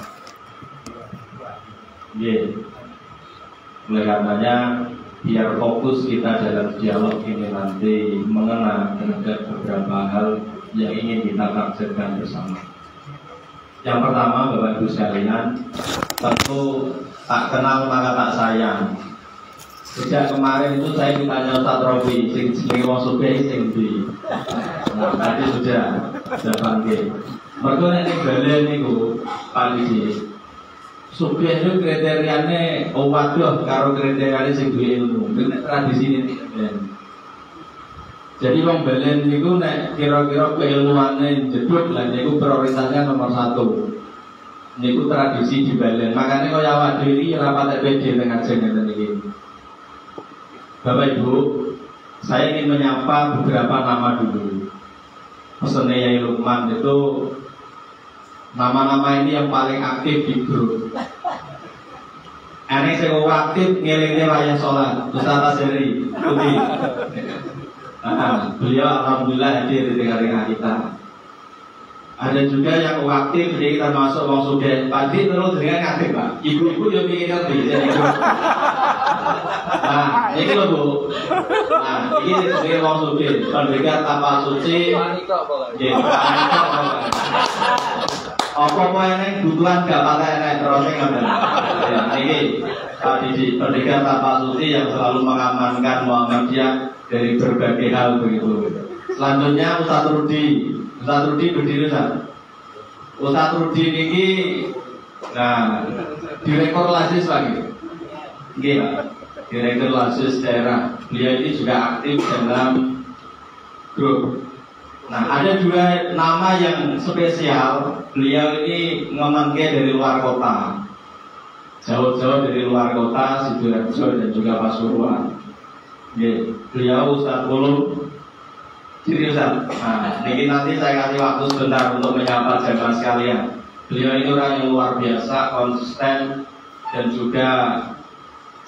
[SPEAKER 5] oleh karenanya biar fokus kita dalam dialog ini nanti mengenal terhadap beberapa hal yang ingin kita tafsirkan bersama. Yang pertama, Bapak Ibu sekalian, tentu tak kenal maka tak sayang. Sejak kemarin itu saya ditanya Ustaz Robi, sing wong sugih sing ndi. Nah, tadi sudah panggil. Mergo nek balen niku Pak Didi. Sugih itu kriteriane waduh karo kriteriane sing duwe ilmu. Nek tradisi ini. Jadi wong balen niku nek kira-kira keilmuane jeduk lah niku prioritasnya nomor 1. Niku tradisi di balen. Makanya kaya awak dhewe ora patek pede dengan jenengan iki. Bapak Ibu, saya ingin menyapa beberapa nama dulu. Pesannya Yai Lukman itu nama-nama ini yang paling aktif di grup. Ini saya aktif ngelingnya wayang sholat Ustaz Tasiri Putih. Beliau alhamdulillah hadir di tengah-tengah kita. Ada juga yang aktif, jadi kita masuk wong sugih. Padi terus dengan aktif Pak. Ibu-ibu yang ingin ngerti. Nah, ini loh Bu. Nah, ini sebagai wong sugih. Pendekat tanpa suci. Apa-apa yang kebutuhan gak pakai enek terusnya ngambil. Ya, ini Pak Didi, pendekat tanpa suci yang selalu mengamankan Muhammadiyah dari berbagai hal begitu. Selanjutnya Ustaz Rudi. Ustaz Rudi berdiri Ustaz. Ustaz Rudi ini nah direktur Lasis lagi. Gila. Direktur Lasis daerah. Beliau ini juga aktif dalam grup. Nah, ada juga nama yang spesial. Beliau ini ngemanke dari luar kota. Jauh-jauh dari luar kota, Sidoarjo dan juga Pasuruan. Beliau Ustaz Ulum. Jadi Ustaz, nah, ini nanti saya kasih waktu sebentar untuk menyapa jemaah sekalian. Beliau ini orang yang luar biasa, konsisten dan juga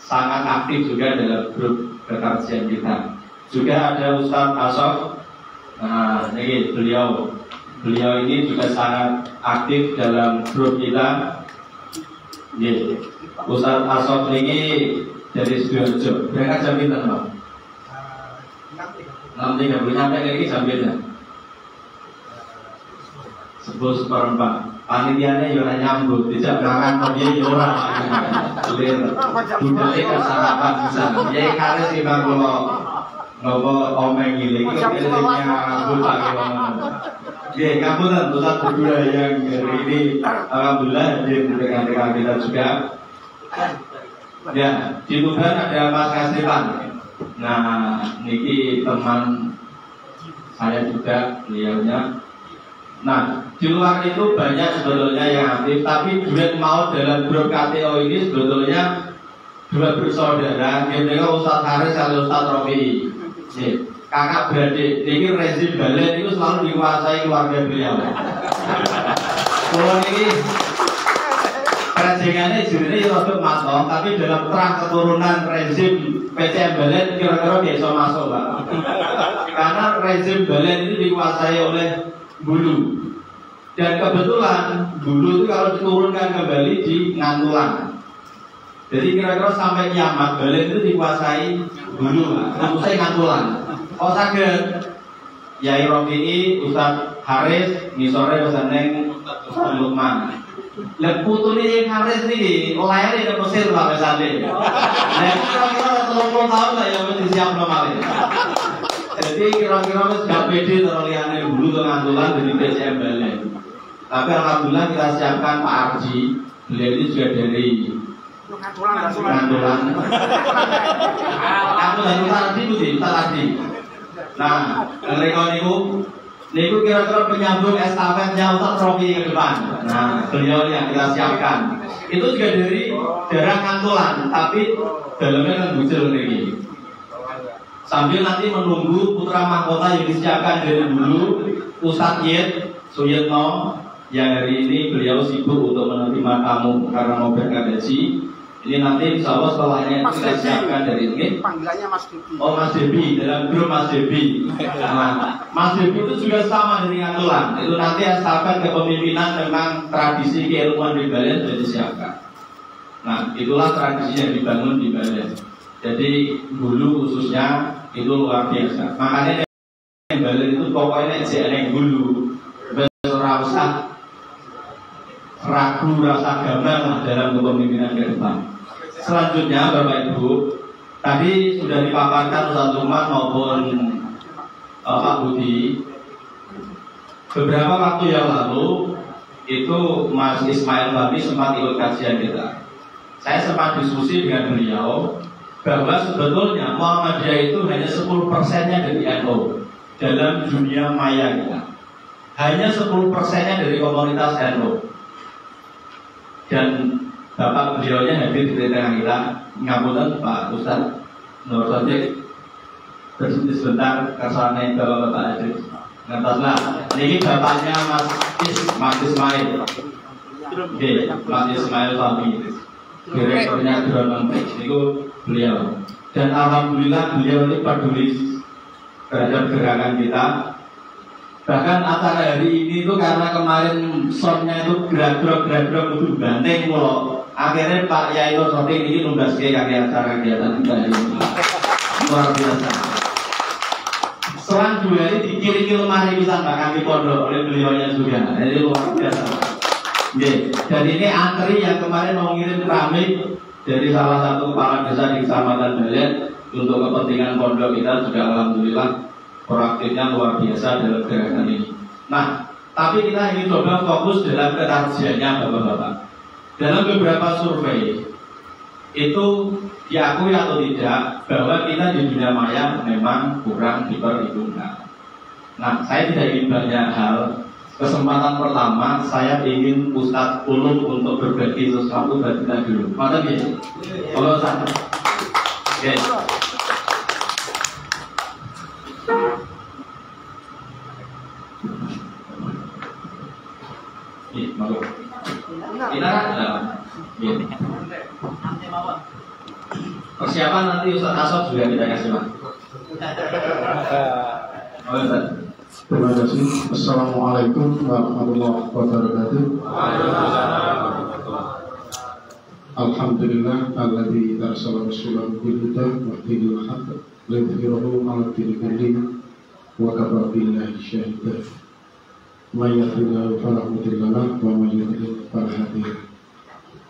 [SPEAKER 5] sangat aktif juga dalam grup kekarjian kita. Juga ada Ustaz Asof. Nah, ini beliau ini juga sangat aktif dalam grup kita. Ustaz Asof ini dari Sidoarjo. Mereka jam kita Pak. Nanti nggak boleh nyampe lagi sambilnya. sebut seperempat. Panitianya ya ora nyambut, tidak mangan kok ya ora. Clear. Budale kan sarapan bisa. Ya kare sih Bang kula ngopo omeng iki iki nyambut Pak Kiwono. Nggih, ngapunten Ustaz berdua yang hari ini alhamdulillah hadir di tengah-tengah kita juga. Ya, di Tuban ada Mas Kasipan. Nah, niki teman saya juga beliaunya. Nah, di luar itu banyak sebetulnya yang aktif, tapi duet mau dalam grup KTO ini sebetulnya dua bersaudara, yaitu Ustadz Haris dan Ustadz Rofi. Kakak beradik, ini rezim balen itu selalu dikuasai keluarga beliau. Kalau ini kerajengannya jadinya rodok masuk, tapi dalam terang keturunan rezim PCM balen kira-kira biasa masuk, Pak. Karena rezim balen itu dikuasai oleh Bulu. Dan kebetulan Bulu itu kalau diturunkan kembali di Ngantulan. Jadi kira-kira sampai kiamat balen itu dikuasai Bulu, khususnya Ngantulan. Oh saged Yai Rofi'i, Ustadz Haris, ngisore Ustadz Neng, Ustadz Lukman. Lah putune Yai Haris niki lahir di Mesir Pak Mesale. Lah kira-kira 30 tahun lah ya wis disiapno malih. Jadi kira-kira wis gak pede terus liyane Bulu ke Ngantulan dari PCM Balen. Tapi alhamdulillah kita siapkan Pak Arji, beliau itu juga dari Ngantulan. Aku dari Pak Arji itu Pak Arji. Nah, mereka niku kira-kira penyambung estafetnya Ustadz Rofi ke depan. Nah, beliau yang kita siapkan. Itu juga dari daerah Ngantulan, tapi dalamnya kan bujel nih. Sambil nanti menunggu putra mahkota yang disiapkan dari dulu Ustadz Yed Suyetno yang hari ini beliau sibuk untuk menerima tamu karena mau berangkat haji. Ini nanti insya Allah setelahnya itu kita siapkan dari ini.
[SPEAKER 4] Panggilannya Mas Debi.
[SPEAKER 5] Oh Mas Debi, dalam grup Mas Debi. Nah, Mas Debi itu juga sama dengan Ngantulan. Itu nanti estafet kepemimpinan tentang tradisi keilmuan di Balen sudah disiapkan. Nah, itulah tradisi yang dibangun di Balen. Jadi Bulu khususnya itu luar biasa. Makanya yang Balen itu pokoknya yang Bulu berasa ragu, rasa gambar dalam kepemimpinan ke depan. Selanjutnya Bapak Ibu, tadi sudah dipaparkan Ustaz Lukman maupun Pak Budi. Beberapa waktu yang lalu itu Mas Ismail Fahmi sempat ikut kajian kita. Saya sempat diskusi dengan beliau bahwa sebetulnya Muhammadiyah itu hanya 10%-nya dari NU dalam dunia maya kita. Hanya 10%-nya dari komunitas NU. Dan Bapak beliaunya hadir di tengah kita. Ngapunten Pak Ustadz Nur Sodik berhenti sebentar kersane Bapak-bapak hadir. Ngertoslah, ini bapaknya Mas Ismail. Oke, Mas Ismail Fahmi, direkturnya Drone Page itu beliau. Dan alhamdulillah beliau ini peduli terhadap gerakan kita. Bahkan acara hari ini tuh karena kemarin soundnya itu gerak-gerak itu banteng mulu. Akhirnya Pak Yai Nur Sodik ini nugas kayak acara kegiatan kita ini. Luar biasa. Selang 2 hari dikiringi lemari pisan Mbak kami pondok oleh beliaunya juga. Jadi luar biasa. Dan ini antri yang kemarin mau ngirim keramik dari salah satu kepala desa di Kecamatan Balen untuk kepentingan pondok kita juga alhamdulillah proaktifnya luar biasa dalam gerakan ini. Nah, tapi kita ingin coba fokus dalam ketarjiannya Bapak-bapak. Dalam beberapa survei itu diakui atau tidak bahwa kita di dunia maya memang kurang diperhitungkan. Nah, saya tidak ingin banyak hal. Kesempatan pertama saya ingin Ustadz Ulum untuk berbagi sesuatu buat kita dulu. Mana nih? Kalau Ustadz, oke. Kita persiapan nanti Ustaz Asop juga kita kasih Pak.
[SPEAKER 2] Terima kasih. Assalamualaikum warahmatullahi wabarakatuh. Alhamdulillah alladzi arsala rasulahu bil huda wa dinil haqq liyudhhirahu 'ala dini kullihi wa kafa billahi shahida.
[SPEAKER 6] من يهده الله فلا مضل له ومن يضلل فلا هادي له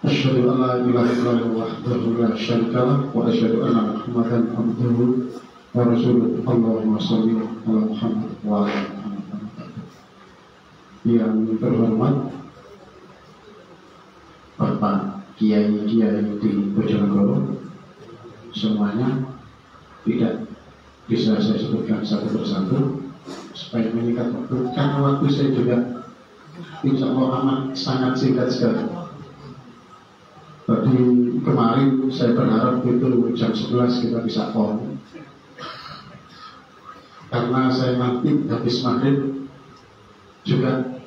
[SPEAKER 6] أشهد أن لا إله إلا الله وحده لا شريك له وأشهد أن محمدا عبده ورسوله اللهم صل على محمد وعلى آل Muhammad. Yang terhormat Bapak Kiai-Kiai di Bojonegoro semuanya, tidak bisa saya sebutkan satu persatu supaya meningkat waktu, karena waktu saya juga insya Allah amat sangat singkat sekali. Tadi kemarin saya berharap itu jam 11 kita bisa on, karena saya nanti habis maghrib juga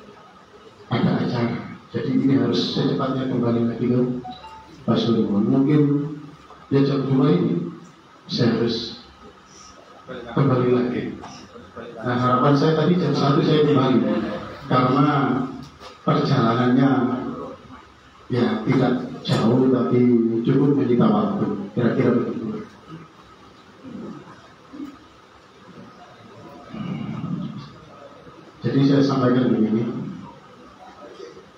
[SPEAKER 6] ada acara. Jadi ini harus secepatnya kembali lagi ke Pasuruan. Mungkin ya jam 2 ini saya harus kembali lagi. Nah, harapan saya tadi jam 1 saya kembali, karena perjalanannya ya tidak jauh tapi cukup menyita waktu, kira-kira begitu. Jadi saya sampaikan begini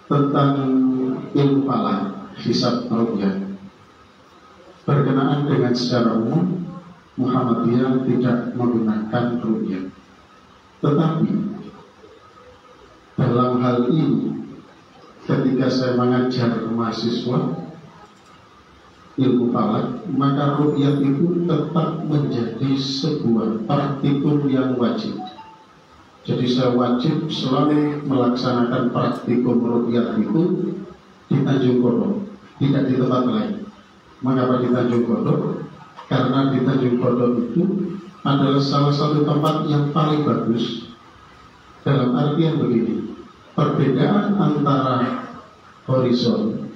[SPEAKER 6] tentang ilmu falak, hisab ruqyah. Berkenaan dengan secara umum Muhammadiyah tidak menggunakan ruqyah, tetapi dalam hal ini ketika saya mengajar mahasiswa ilmu falak, maka ruqyah itu tetap menjadi sebuah praktikum yang wajib. Jadi saya wajib selalu melaksanakan praktikum ruqyah itu di Tanjung Kodok, tidak di tempat lain. Mengapa di Tanjung Kodok? Karena di Tanjung Kodok itu adalah salah satu tempat yang paling bagus. Dalam artian begini, perbedaan antara horizon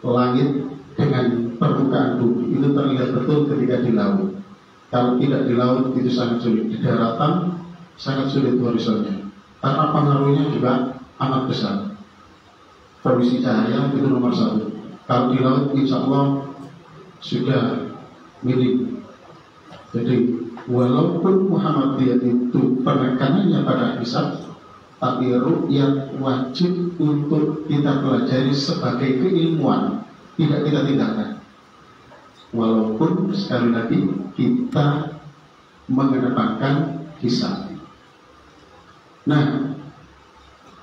[SPEAKER 6] langit dengan permukaan bumi itu terlihat betul ketika di laut. Kalau tidak di laut itu sangat sulit, di daratan sangat sulit horizonnya, karena pengaruhnya juga amat besar. Polusi cahaya itu nomor 1. Kalau di laut insya Allah sudah minim. Jadi walaupun Muhammadiyah itu penekanannya pada hisab, tapi ruqyah wajib untuk kita pelajari sebagai keilmuan, tidak kita tinggalkan. Walaupun sekali lagi kita mengedepankan hisab. Nah,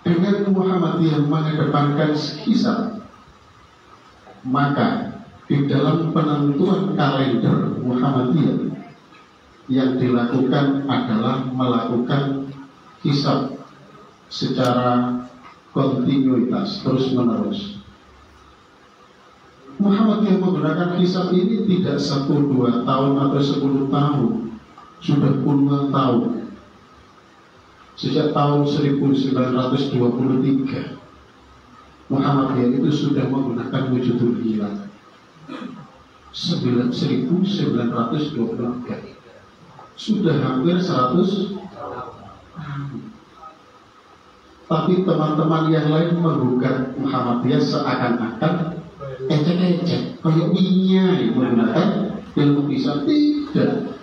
[SPEAKER 6] dengan Muhammadiyah mengedepankan hisab, maka di dalam penentuan kalender Muhammadiyah yang dilakukan adalah melakukan hisab secara kontinuitas, terus menerus. Muhammadiyah menggunakan hisab ini tidak 1-2 tahun atau 10 tahun, sudah puluhan tahun. Sejak tahun 1923 Muhammadiyah itu sudah menggunakan wujudul hilal. 1923 sudah hampir 100. Tapi teman-teman yang lain menggugat Muhammadiyah seakan-akan ecek-ecek, kayak minyak menggunakan ilmu hisab. Tidak.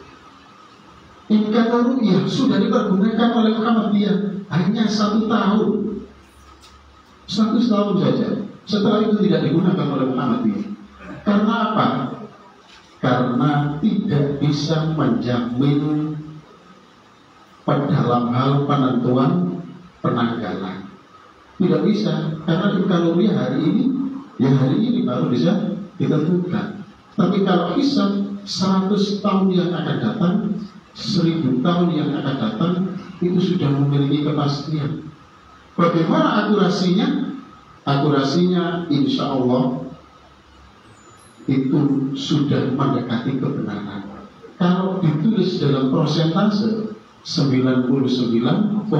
[SPEAKER 6] Indikator ruqyah sudah dipergunakan oleh Muhammadiyah hanya 1 tahun, 100 tahun saja. Setelah itu tidak digunakan oleh Muhammadiyah. Karena apa? Karena tidak bisa menjamin dalam hal penentuan penanggalan. Tidak bisa, karena indikator ruqyah hari ini, ya hari ini baru bisa ditentukan. Tapi kalau hisab 100 tahun yang akan datang, 1000 tahun yang akan datang, itu sudah memiliki kepastian. Bagaimana akurasinya? Akurasinya insya Allah itu sudah mendekati kebenaran. Kalau ditulis dalam persentase 99,99%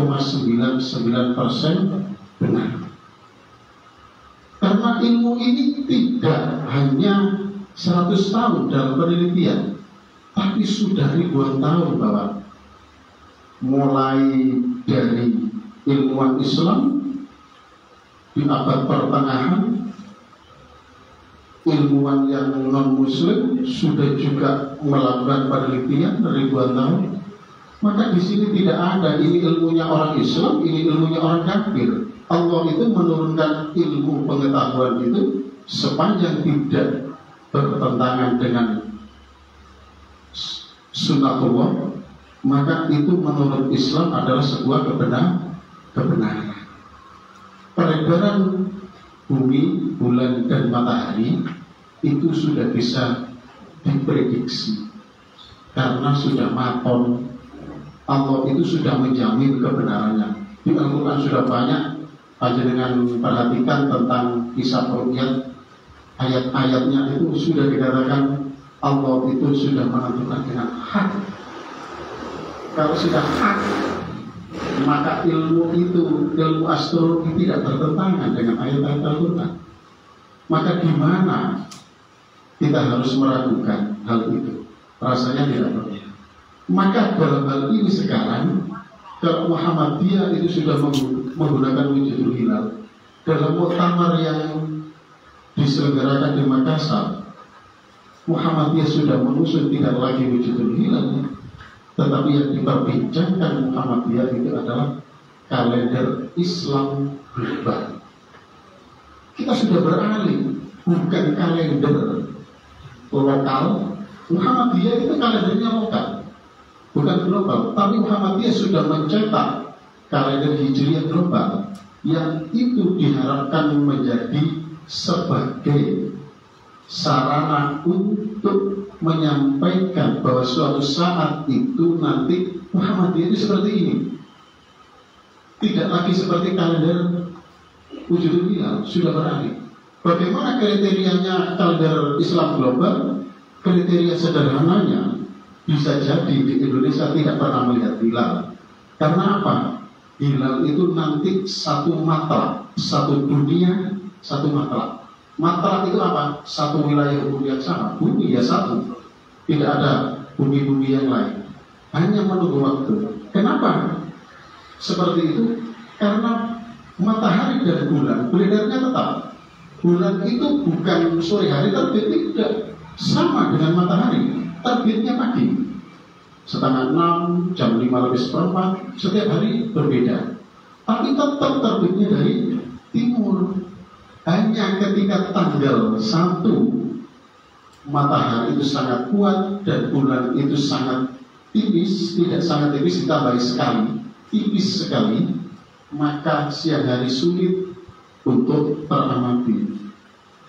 [SPEAKER 6] benar. Karena ilmu ini tidak hanya 100 tahun dalam penelitian, tapi sudah ribuan tahun, Bapak. Mulai dari ilmuwan Islam di abad pertengahan, ilmuwan yang non-muslim sudah juga melakukan penelitian ribuan tahun. Maka di sini tidak ada ini ilmunya orang Islam, ini ilmunya orang kafir. Allah itu menurunkan ilmu pengetahuan itu sepanjang tidak bertentangan dengan sunnatullah, maka itu menurut Islam adalah sebuah kebenaran. Peredaran bumi, bulan, dan matahari itu sudah bisa diprediksi karena sudah maton. Allah itu sudah menjamin kebenarannya. Di Al-Quran sudah banyak, panjenengan perhatikan tentang kisah ru'yat, ayat-ayatnya itu sudah dikatakan Allah itu sudah menentukan dengan hak. Kalau sudah hak, maka ilmu itu, ilmu astrologi tidak bertentangan dengan ayat-ayat Al-Quran. Maka gimana kita harus meragukan hal itu? Rasanya tidak perlu. Maka dalam hal ini sekarang, kalau Muhammadiyah itu sudah menggunakan wujudul hilal dalam muktamar yang diselenggarakan di Makassar, Muhammadiyah sudah mengusung tidak lagi wujudul hilal, tetapi yang diperbincangkan Muhammadiyah itu adalah kalender Islam global. Kita sudah beralih, bukan kalender lokal. Muhammadiyah itu kalendernya lokal, bukan global. Tapi Muhammadiyah sudah mencetak kalender Hijriyah global yang itu diharapkan menjadi sebagai sarana untuk menyampaikan bahwa suatu saat itu nanti Muhammadiyah itu seperti ini, tidak lagi seperti kalender wujudul hilal, sudah beralih. Bagaimana kriterianya kalender Islam global? Kriteria sederhananya, bisa jadi di Indonesia tidak pernah melihat hilal. Karena apa? Hilal itu nanti satu matra, satu dunia, satu matra. Matra itu apa? Satu wilayah bumi yang sama. Bumi ya satu, tidak ada bumi-bumi yang lain. Hanya menunggu waktu. Kenapa seperti itu? Karena matahari dan bulan beredarnya tetap. Bulan itu bukan sore hari terbit, tidak. Sama dengan matahari, terbitnya pagi 5:30, jam 5:04, setiap hari berbeda. Tapi tetap terbitnya dari timur. Hanya ketika tanggal 1 matahari itu sangat kuat dan bulan itu sangat tipis, tidak sangat tipis, ditambahi sekali, tipis sekali, maka siang hari sulit untuk teramati.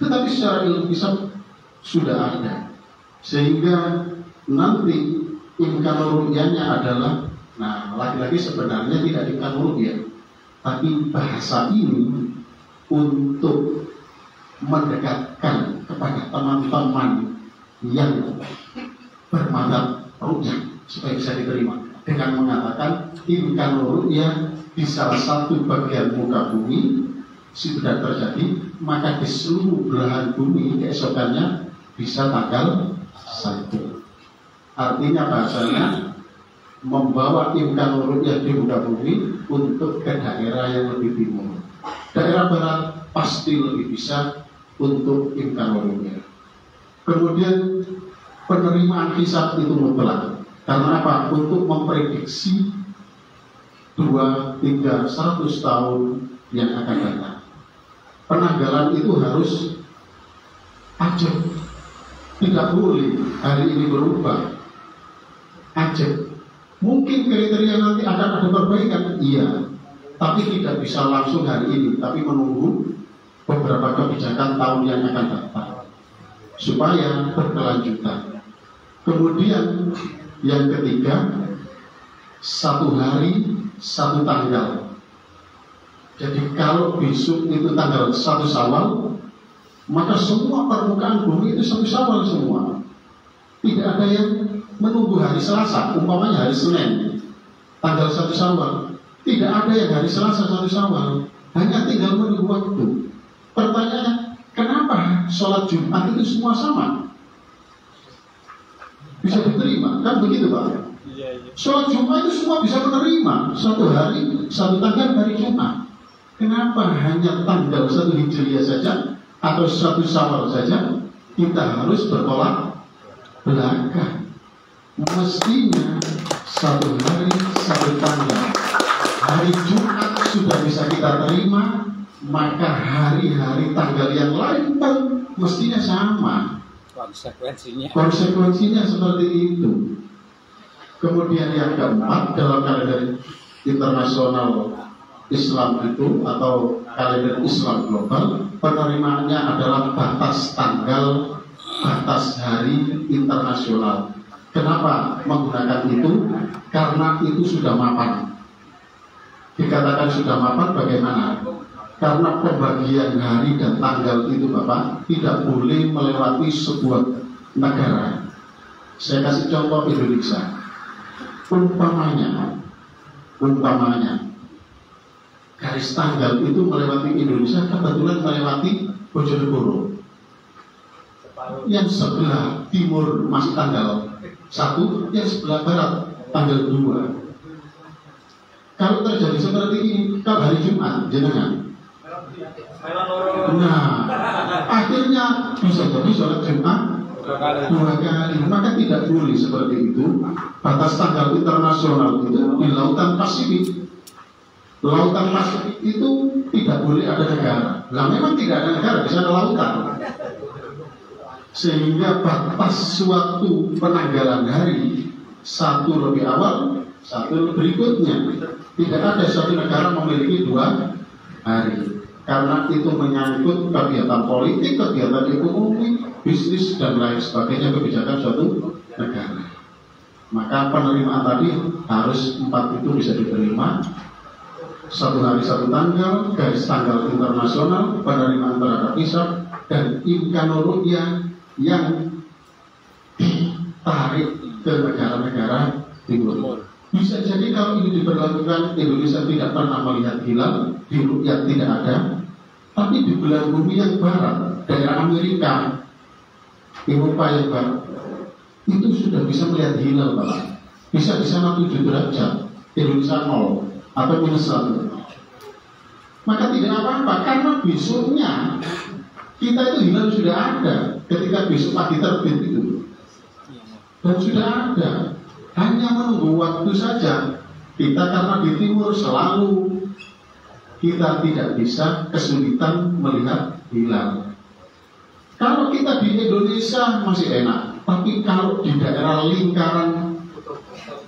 [SPEAKER 6] Tetapi secara ilmu hisab sudah ada, sehingga nanti imkan ru'yahnya adalah, nah lagi-lagi sebenarnya tidak imkan ru'yah, tapi bahasa ini untuk mendekatkan kepada teman-teman yang bermadhab ru'yah supaya bisa diterima dengan mengatakan imkan ru'yah di salah satu bagian muka bumi sudah terjadi, maka di seluruh belahan bumi keesokannya bisa tanggal 1. Artinya bahasanya membawa imkan ru'yah di muka bumi untuk ke daerah yang lebih timur. Daerah barat pasti lebih bisa untuk imkan ru'yah. Kemudian penerimaan hisab itu mutlak. Karena apa? Untuk memprediksi 2, 3, 100 tahun yang akan datang. Penanggalan itu harus ajak. Tidak boleh hari ini berubah. Ajak. Mungkin kriteria nanti akan ada perbaikan, iya. Tapi tidak bisa langsung hari ini, tapi menunggu beberapa kebijakan tahun yang akan datang supaya berkelanjutan. Kemudian yang ketiga, 1 hari 1 tanggal. Jadi kalau besok itu tanggal 1 Syawal, maka semua permukaan bumi itu 1 Syawal semua. Tidak ada yang menunggu hari Selasa, umpamanya hari Senin, tanggal 1 Syawal. Tidak ada yang hari Selasa 1 Syawal, hanya tinggal menunggu waktu. Pertanyaannya, kenapa sholat Jumat itu semua sama? Bisa diterima, kan begitu Pak? Sholat Jumat itu semua bisa menerima 1 hari, 1 tanggal hari Jumat. Kenapa hanya tanggal 1 Hijriah saja atau 1 Syawal saja kita harus bertolak belakang? Mestinya satu hari, satu tanggal. Hari Jumat sudah bisa kita terima, maka hari-hari tanggal yang lain pun mestinya sama. Konsekuensinya seperti itu. Kemudian yang keempat, dalam kalender internasional Islam itu atau kalender Islam global, penerimaannya adalah batas tanggal, batas hari internasional. Kenapa menggunakan itu? Karena itu sudah mapan. Dikatakan sudah mapan bagaimana? Karena pembagian hari dan tanggal itu Bapak tidak boleh melewati sebuah negara. Saya kasih contoh Indonesia. Umpamanya garis tanggal itu melewati Indonesia, kebetulan melewati Bojonegoro. Yang sebelah timur masih tanggal 1, yang sebelah barat tanggal 2. Kalau terjadi seperti ini, kalau hari Jumat jenengan, nah akhirnya bisa jadi sholat Jumat 2 kali, maka tidak boleh seperti itu. Batas tanggal internasional itu di lautan Pasifik. Lautan Pasifik itu tidak boleh ada negara. Nah memang tidak ada negara di sana lautan. Sehingga batas suatu penanggalan hari satu lebih awal, satu berikutnya. Tidak ada suatu negara memiliki 2 hari. Karena itu menyangkut kegiatan politik, kegiatan ekonomi, bisnis dan lain sebagainya, kebijakan suatu negara. Maka penerimaan tadi harus 4 itu bisa diterima. 1 hari 1 tanggal, garis tanggal internasional, penerimaan terhadap hisab, dan imkanul ru'yah yang ditarik ke negara-negara timur. Bisa jadi kalau ini diberlakukan, Indonesia tidak pernah melihat hilal, di ru'yah tidak ada. Tapi di belahan bumi yang barat, daerah Amerika, Eropa yang barat, itu sudah bisa melihat hilal Pak. Bisa di sana 7 derajat, Indonesia 0 atau -1. Maka tidak apa-apa, karena besoknya kita itu hilal sudah ada ketika besok pagi terbit itu. Dan sudah ada. Hanya menunggu waktu saja. Kita karena di timur selalu kita tidak bisa kesulitan melihat hilal. Kalau kita di Indonesia masih enak, tapi kalau di daerah lingkaran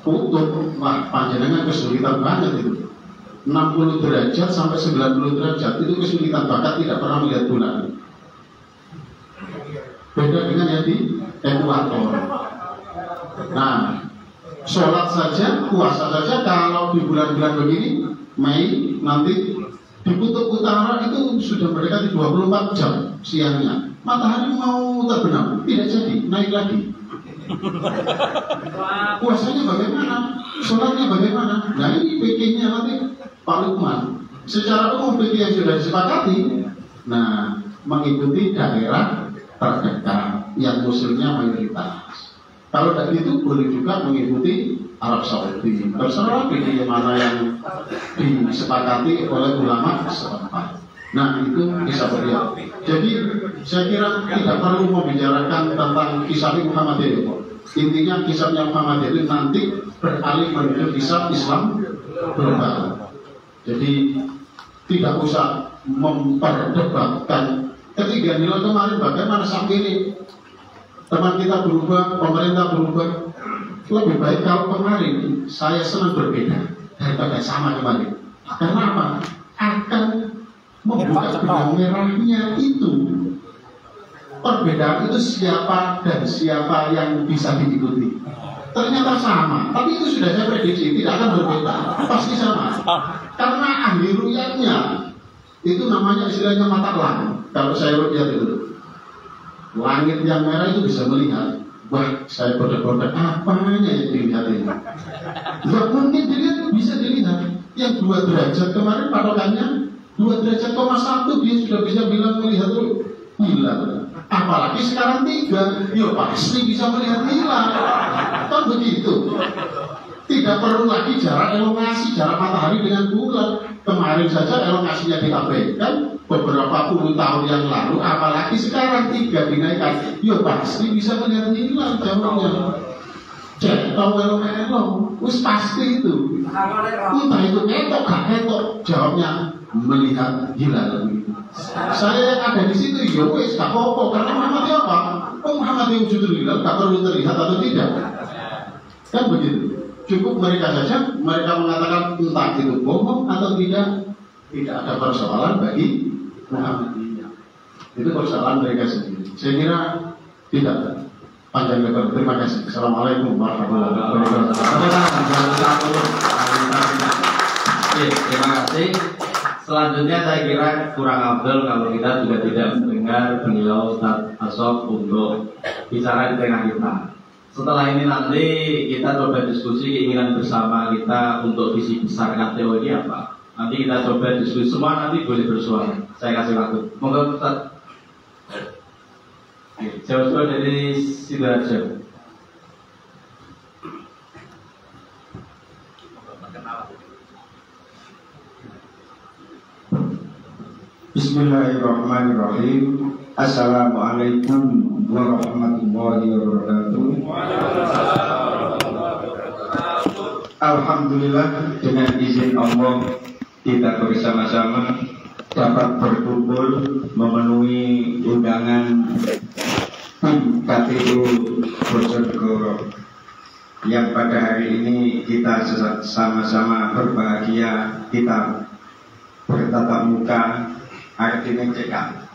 [SPEAKER 6] kutub, wah panjenengan kesulitan banget itu. 60 derajat sampai 90 derajat itu kesulitan, bahkan tidak pernah melihat bulan. Beda dengan yang di ekuator. Nah, sholat saja, puasa saja kalau di bulan-bulan begini, Mei nanti di kutub utara itu sudah mendekati 24 jam siangnya. Matahari mau terbenam, tidak jadi, naik lagi. Puasanya bagaimana? Sholatnya bagaimana? Nah ini PK-nya nanti Pak Lukman. Secara umum PK yang sudah disepakati, nah mengikuti daerah terdekat yang muslimnya mayoritas. Kalau tidak itu boleh juga mengikuti Arab Saudi. Terserah PK mana yang disepakati oleh ulama setempat. Nah itu bisa berlihat. Jadi saya kira tidak perlu membicarakan tentang kisah Muhammadiyah. Intinya kisahnya Muhammadiyah itu nanti beralih menuju kisah Islam global. Jadi tidak usah memperdebatkan ketiga nilai kemarin bagaimana sampai ini. Teman kita berubah, pemerintah berubah. Lebih baik kalau kemarin saya senang berbeda daripada sama kemarin. Karena apa? Akan membuka benang merahnya itu. Perbedaan itu siapa dan siapa yang bisa diikuti. Ternyata sama, tapi itu sudah saya prediksi tidak akan berbeda, pasti sama. Karena ahli ru'yatnya itu namanya istilahnya mata elang. Kalau saya lihat itu, langit yang merah itu bisa melihat. Wah, saya bodoh-bodoh apanya yang dilihat ini? Nggak mungkin dilihat, bisa dilihat. Yang 2 derajat kemarin patokannya 2 derajat, 1 dia sudah bisa bilang melihat tuh hilal. Apalagi sekarang 3, ya pasti bisa melihat hilal. Kan begitu. Tidak perlu lagi jarak elongasi, jarak matahari dengan bulan. Kemarin saja elongasinya diabaikan beberapa puluh tahun yang lalu, apalagi sekarang 3 dinaikkan. Ya pasti bisa melihat hilal jauhnya. Cek tahu elong-elong. Wis pasti itu. Entah itu ketok gak ketok, jawabnya melihat hilal. Saya yang ada di situ ya wis gak apa-apa, karena Muhammad apa? Muhammad yang wujudul hilal gak perlu terlihat atau tidak. Kan begitu. Cukup mereka saja, mereka mengatakan entah itu bohong atau tidak ada persoalan bagi Muhammadiyah. Itu persoalan mereka sendiri. Saya kira tidak panjang lebar. Terima kasih. Assalamualaikum warahmatullahi wabarakatuh.
[SPEAKER 5] Terima kasih. Selanjutnya saya kira kurang afdol kalau kita juga tidak mendengar beliau Ustaz Asof untuk bicara di tengah kita. Setelah ini nanti kita coba diskusi keinginan bersama kita untuk visi besar KTO ini apa. Nanti kita coba diskusi semua, nanti boleh bersuara. Saya kasih waktu. Monggo Ustaz. Jawab dari Sidoarjo.
[SPEAKER 7] Bismillahirrahmanirrahim. Assalamualaikum warahmatullahi wabarakatuh. Alhamdulillah, dengan izin Allah kita bersama-sama dapat berkumpul memenuhi undangan tim KTU Bojonegoro yang pada hari ini kita sama-sama berbahagia, kita bertatap muka. Artinya cekak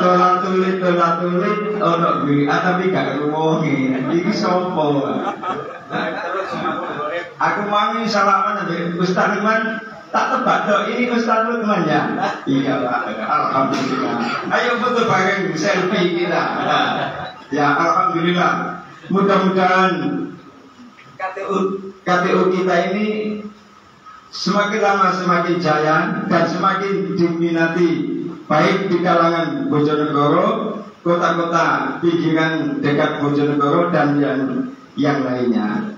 [SPEAKER 7] tolak tulis ono WA tapi gak ngomongin ini sopo. Aku mangi salaman aja Ustaz Lukman, tak tebak dok ini Ustaz Lukman ya. Iya Pak, alhamdulillah. Ayo foto bareng selfie kita. Ya alhamdulillah. Mudah-mudahan KTU kita ini semakin lama semakin jaya dan semakin diminati baik di kalangan Bojonegoro, kota-kota pinggiran dekat Bojonegoro dan yang lainnya.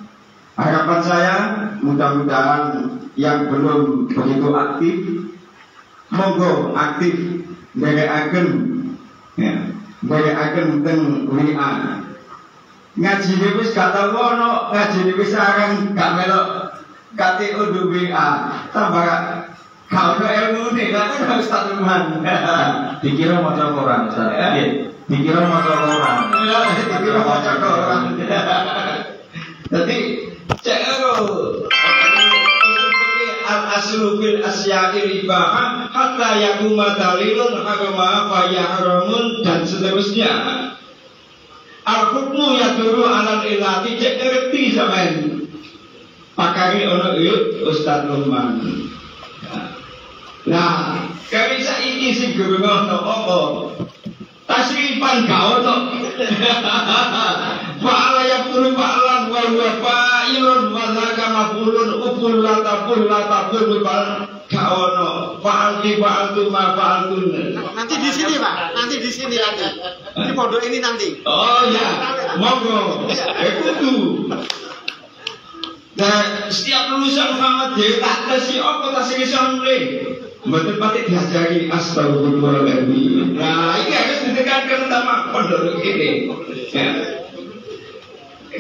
[SPEAKER 7] Harapan saya mudah-mudahan yang belum begitu aktif, monggo aktif nderekaken teng WA. Ngaji wis gak tau ono, ngaji wis sareng gak melok KTU du WA, tambah kau no ilmu nih, kan Ustaz Lukman.
[SPEAKER 3] Dikira mau cokoran Ustaz. Dikira mau cokoran.
[SPEAKER 7] Dikira mau cokoran.
[SPEAKER 3] Jadi cek al-aslu fil asya'il ibaha hatta yakuma dalilun harama fa yahramun dan seterusnya. Al-hukmu yaduru alal ilati cek ngerti sampean. Pakari ono yuk Ustaz Lukman. Nah, kami saiki sing gurungono apa? Tasrifan gak ono. Fa'ala yaqulu fa'lan wa huwa fa'ilun wa zaka maf'ulun uful la taqul gak ono. Fa'alti fa'altu ma fa'altun.
[SPEAKER 4] Nanti di sini Pak, nanti di sini nanti. Di pondok ini nanti.
[SPEAKER 3] Oh ya, monggo. Kudu. Dan setiap lulusan Muhammadiyah tak kasih apa tak sekisah mulai betul pati diajari astagfirullahaladzim. Nah ini harus ditekankan sama pondok ini ya.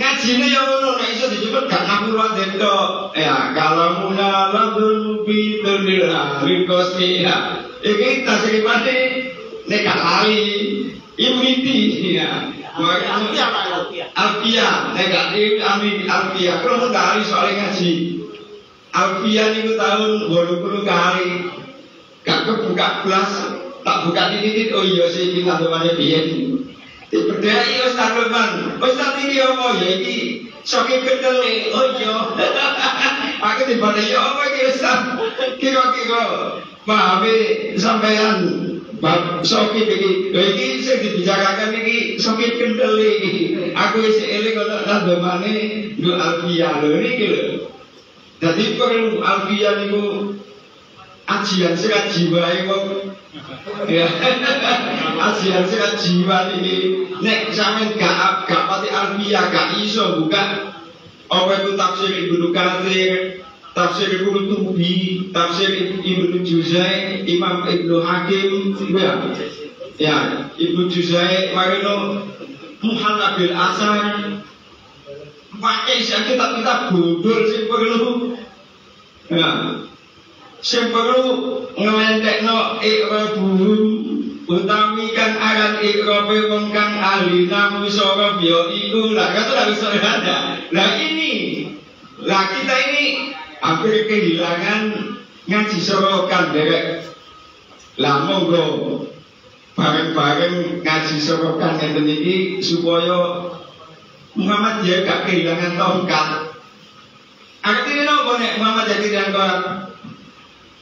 [SPEAKER 3] Ngajinya ya ono, nah iso disebut gak ngapuruan dendok ya. Kalau mula labdul mubitun lirikosti ya. Ini tak sekipati nekat lali immunity ya. Alfia, negatif, amin, Alfia. Kalau mau kali soal ngaji, Alfia itu tahun 20 kali. Gak kebuka kelas, tak buka titik. Oh iya sih, kita temannya biar. Berdaya iya Ustaz Lukman. Ustaz ini apa ya ini? Soki bedel. Oh iya. Aku tiba-tiba ya apa ini Ustaz? Kira-kira pahami sampean. Bab soki iki sing dibicarakan iki soki kendel iki. Aku wis eling ana nandemane nduk Alfia lho niki lho. Dadi perlu Alfia niku ajian serat jiwa wong. Ya. Ajian serat jiwa niki nek sampean gak pati Alfia gak iso buka apa itu tafsir Ibnu Katsir, tafsir Qurtubi, tafsir Ibnu Juzai, Imam Ibnu Hakim, ya Ibnu Juzai, Marino Muhammad bil Asar,
[SPEAKER 7] pakai kitab-kitab bodol sing perlu. Nah, sing perlu ngelentekno ikrabun utawi kang aran ikrabe wong kang ahli namu sora ya iku lah kata bisa ada. Lah kita ini hampir kehilangan ngaji sorokan derek. Lah monggo bareng-bareng ngaji sorokan ngeten iki supaya Muhammadiyah gak kehilangan tongkat. Artinya nopo nek Muhammadiyah kehilangan tongkat?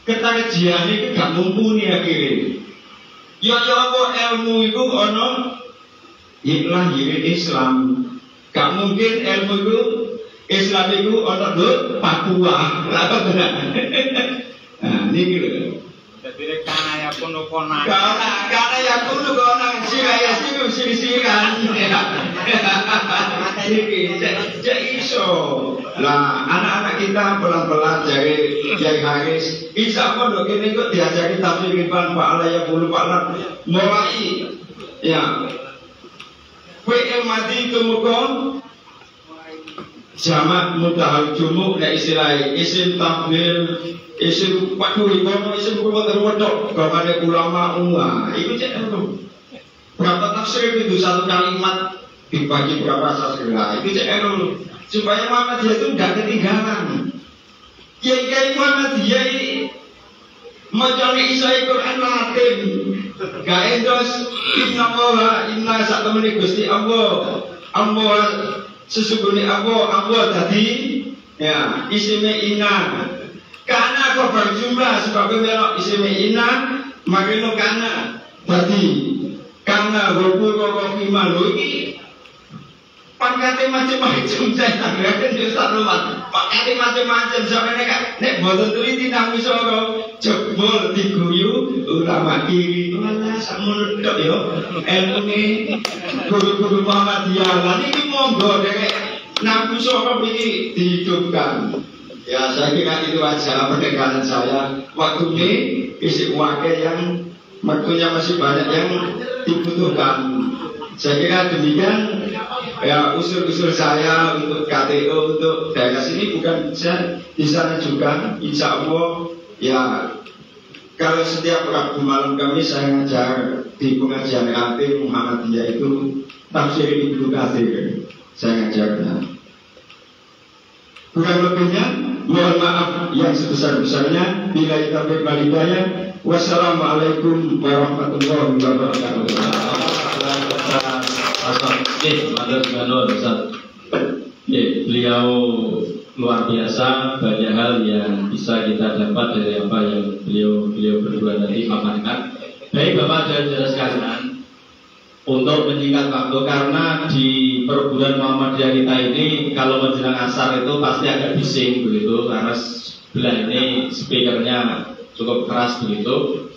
[SPEAKER 7] Ketajian itu gak mumpuni akhirnya. Ya apa ilmu itu ono lahir Islam. Gak mungkin ilmu itu Islam itu ono do Papua. Lah benar. Nah, niki lho.
[SPEAKER 4] Jadi karena ya kuno kona.
[SPEAKER 7] Karena ya kuno kona sira siri-siran. Jadi iso. Lah anak-anak kita pelan-pelan dari Kiai Haris. Insya Allah dok ini kok diajari tafsir Pak Alaya Bulu Pak Lat mulai ya. Kue mati kemudian jamak mutahal jumuk dan istilahnya isim tampil isim waduh isim terwedok bapaknya ulama umma itu cek itu berapa tafsir itu satu kalimat dibagi berapa sastra itu cek itu supaya Muhammadiyah itu tidak ketinggalan. Kiai Muhammadiyah macam isai Quran Latin gak endos inna sak temene Gusti Allah sesungguhnya Allah tadi ya isime ina karena kok berjumlah sebabnya melok isime ina makanya karena tadi karena rukun kok iman iki pakate macam-macam saya tanggapkan di Ustaz Roman pakate macam-macam sampai nek boten teliti nang wisara jebol diguyu ulama kiri malah sakmono tok yo ilmune guru-guru Muhammadiyah lan iki monggo nek nang wisara iki dihidupkan. Ya saya kira itu aja pernikahan saya waktu ini isi wakil yang waktunya masih banyak yang dibutuhkan. Saya kira demikian ya usul-usul saya untuk KTO untuk daerah sini bukan bisa di sana juga insya Allah ya kalau setiap Rabu malam kami saya ngajar di pengajian RT Muhammadiyah itu tafsir Ibnu Katsir saya ngajarnya. Kurang lebihnya mohon maaf yang sebesar-besarnya bila kita berbalik. Wassalamualaikum warahmatullahi wabarakatuh.
[SPEAKER 5] Beliau luar biasa, banyak hal yang bisa kita dapat dari apa yang beliau berdua tadi paparkan. Baik Bapak dan saudara sekalian, untuk menyingkat waktu karena di perguruan Muhammadiyah kita ini kalau menjelang asar itu pasti agak bising begitu karena sebelah ini speakernya cukup keras begitu.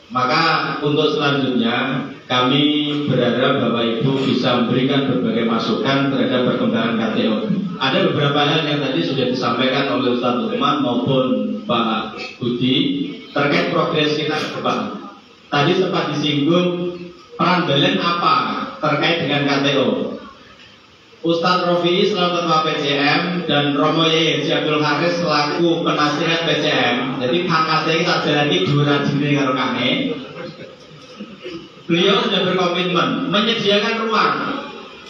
[SPEAKER 5] Maka untuk selanjutnya kami berharap Bapak Ibu bisa memberikan berbagai masukan terhadap perkembangan KTO. Ada beberapa hal yang tadi sudah disampaikan oleh Ustaz Lukman maupun Pak Budi terkait progres kita ke depan. Tadi sempat disinggung peran Belen apa terkait dengan KTO. Ustadz Rofi selaku ketua PCM dan Romo Yeye Abdul Haris selaku penasihat PCM. Jadi pangkatnya kita jalani dua jini karo kami. Beliau sudah berkomitmen menyediakan ruang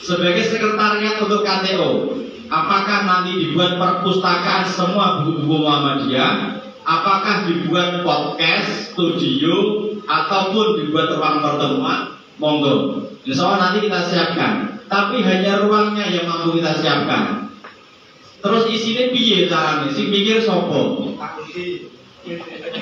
[SPEAKER 5] sebagai sekretariat untuk KTO. Apakah nanti dibuat perpustakaan semua buku-buku Muhammadiyah? Apakah dibuat podcast, studio, ataupun dibuat ruang pertemuan? Monggo. Insya Allah nanti kita siapkan. Tapi hanya ruangnya yang mampu kita siapkan. Terus isinya piye caranya? Si pikir sopo.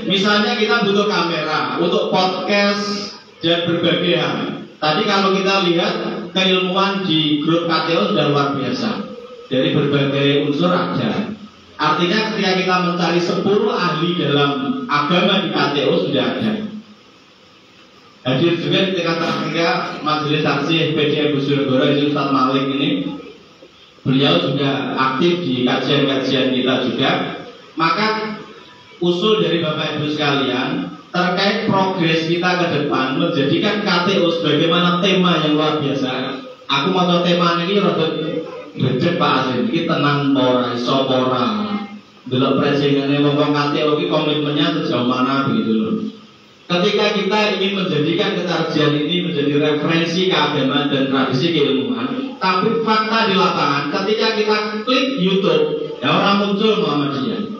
[SPEAKER 5] Misalnya kita butuh kamera untuk podcast dan berbagai hal. Tadi kalau kita lihat keilmuan di grup KTO sudah luar biasa. Dari berbagai unsur ada. Artinya ketika kita mencari 10 ahli dalam agama di KTO sudah ada. Hadir juga di tingkat terakhir Majelis Saksi PDM Bojonegoro ini Ustaz Malik ini. Beliau juga aktif di kajian-kajian kita juga. Maka usul dari Bapak Ibu sekalian terkait progres kita ke depan menjadikan KTO sebagaimana tema yang luar biasa. Aku mau tahu tema ini rodot gede budget Pak Azim, iki tenang ora iso ora. Delok presingane wong KTO iki komitmennya sejauh mana begitu loh. Ketika kita ingin menjadikan kesaksian ini menjadi referensi keagamaan dan tradisi keilmuan, tapi fakta di lapangan ketika kita klik YouTube, ya orang muncul Muhammadiyah.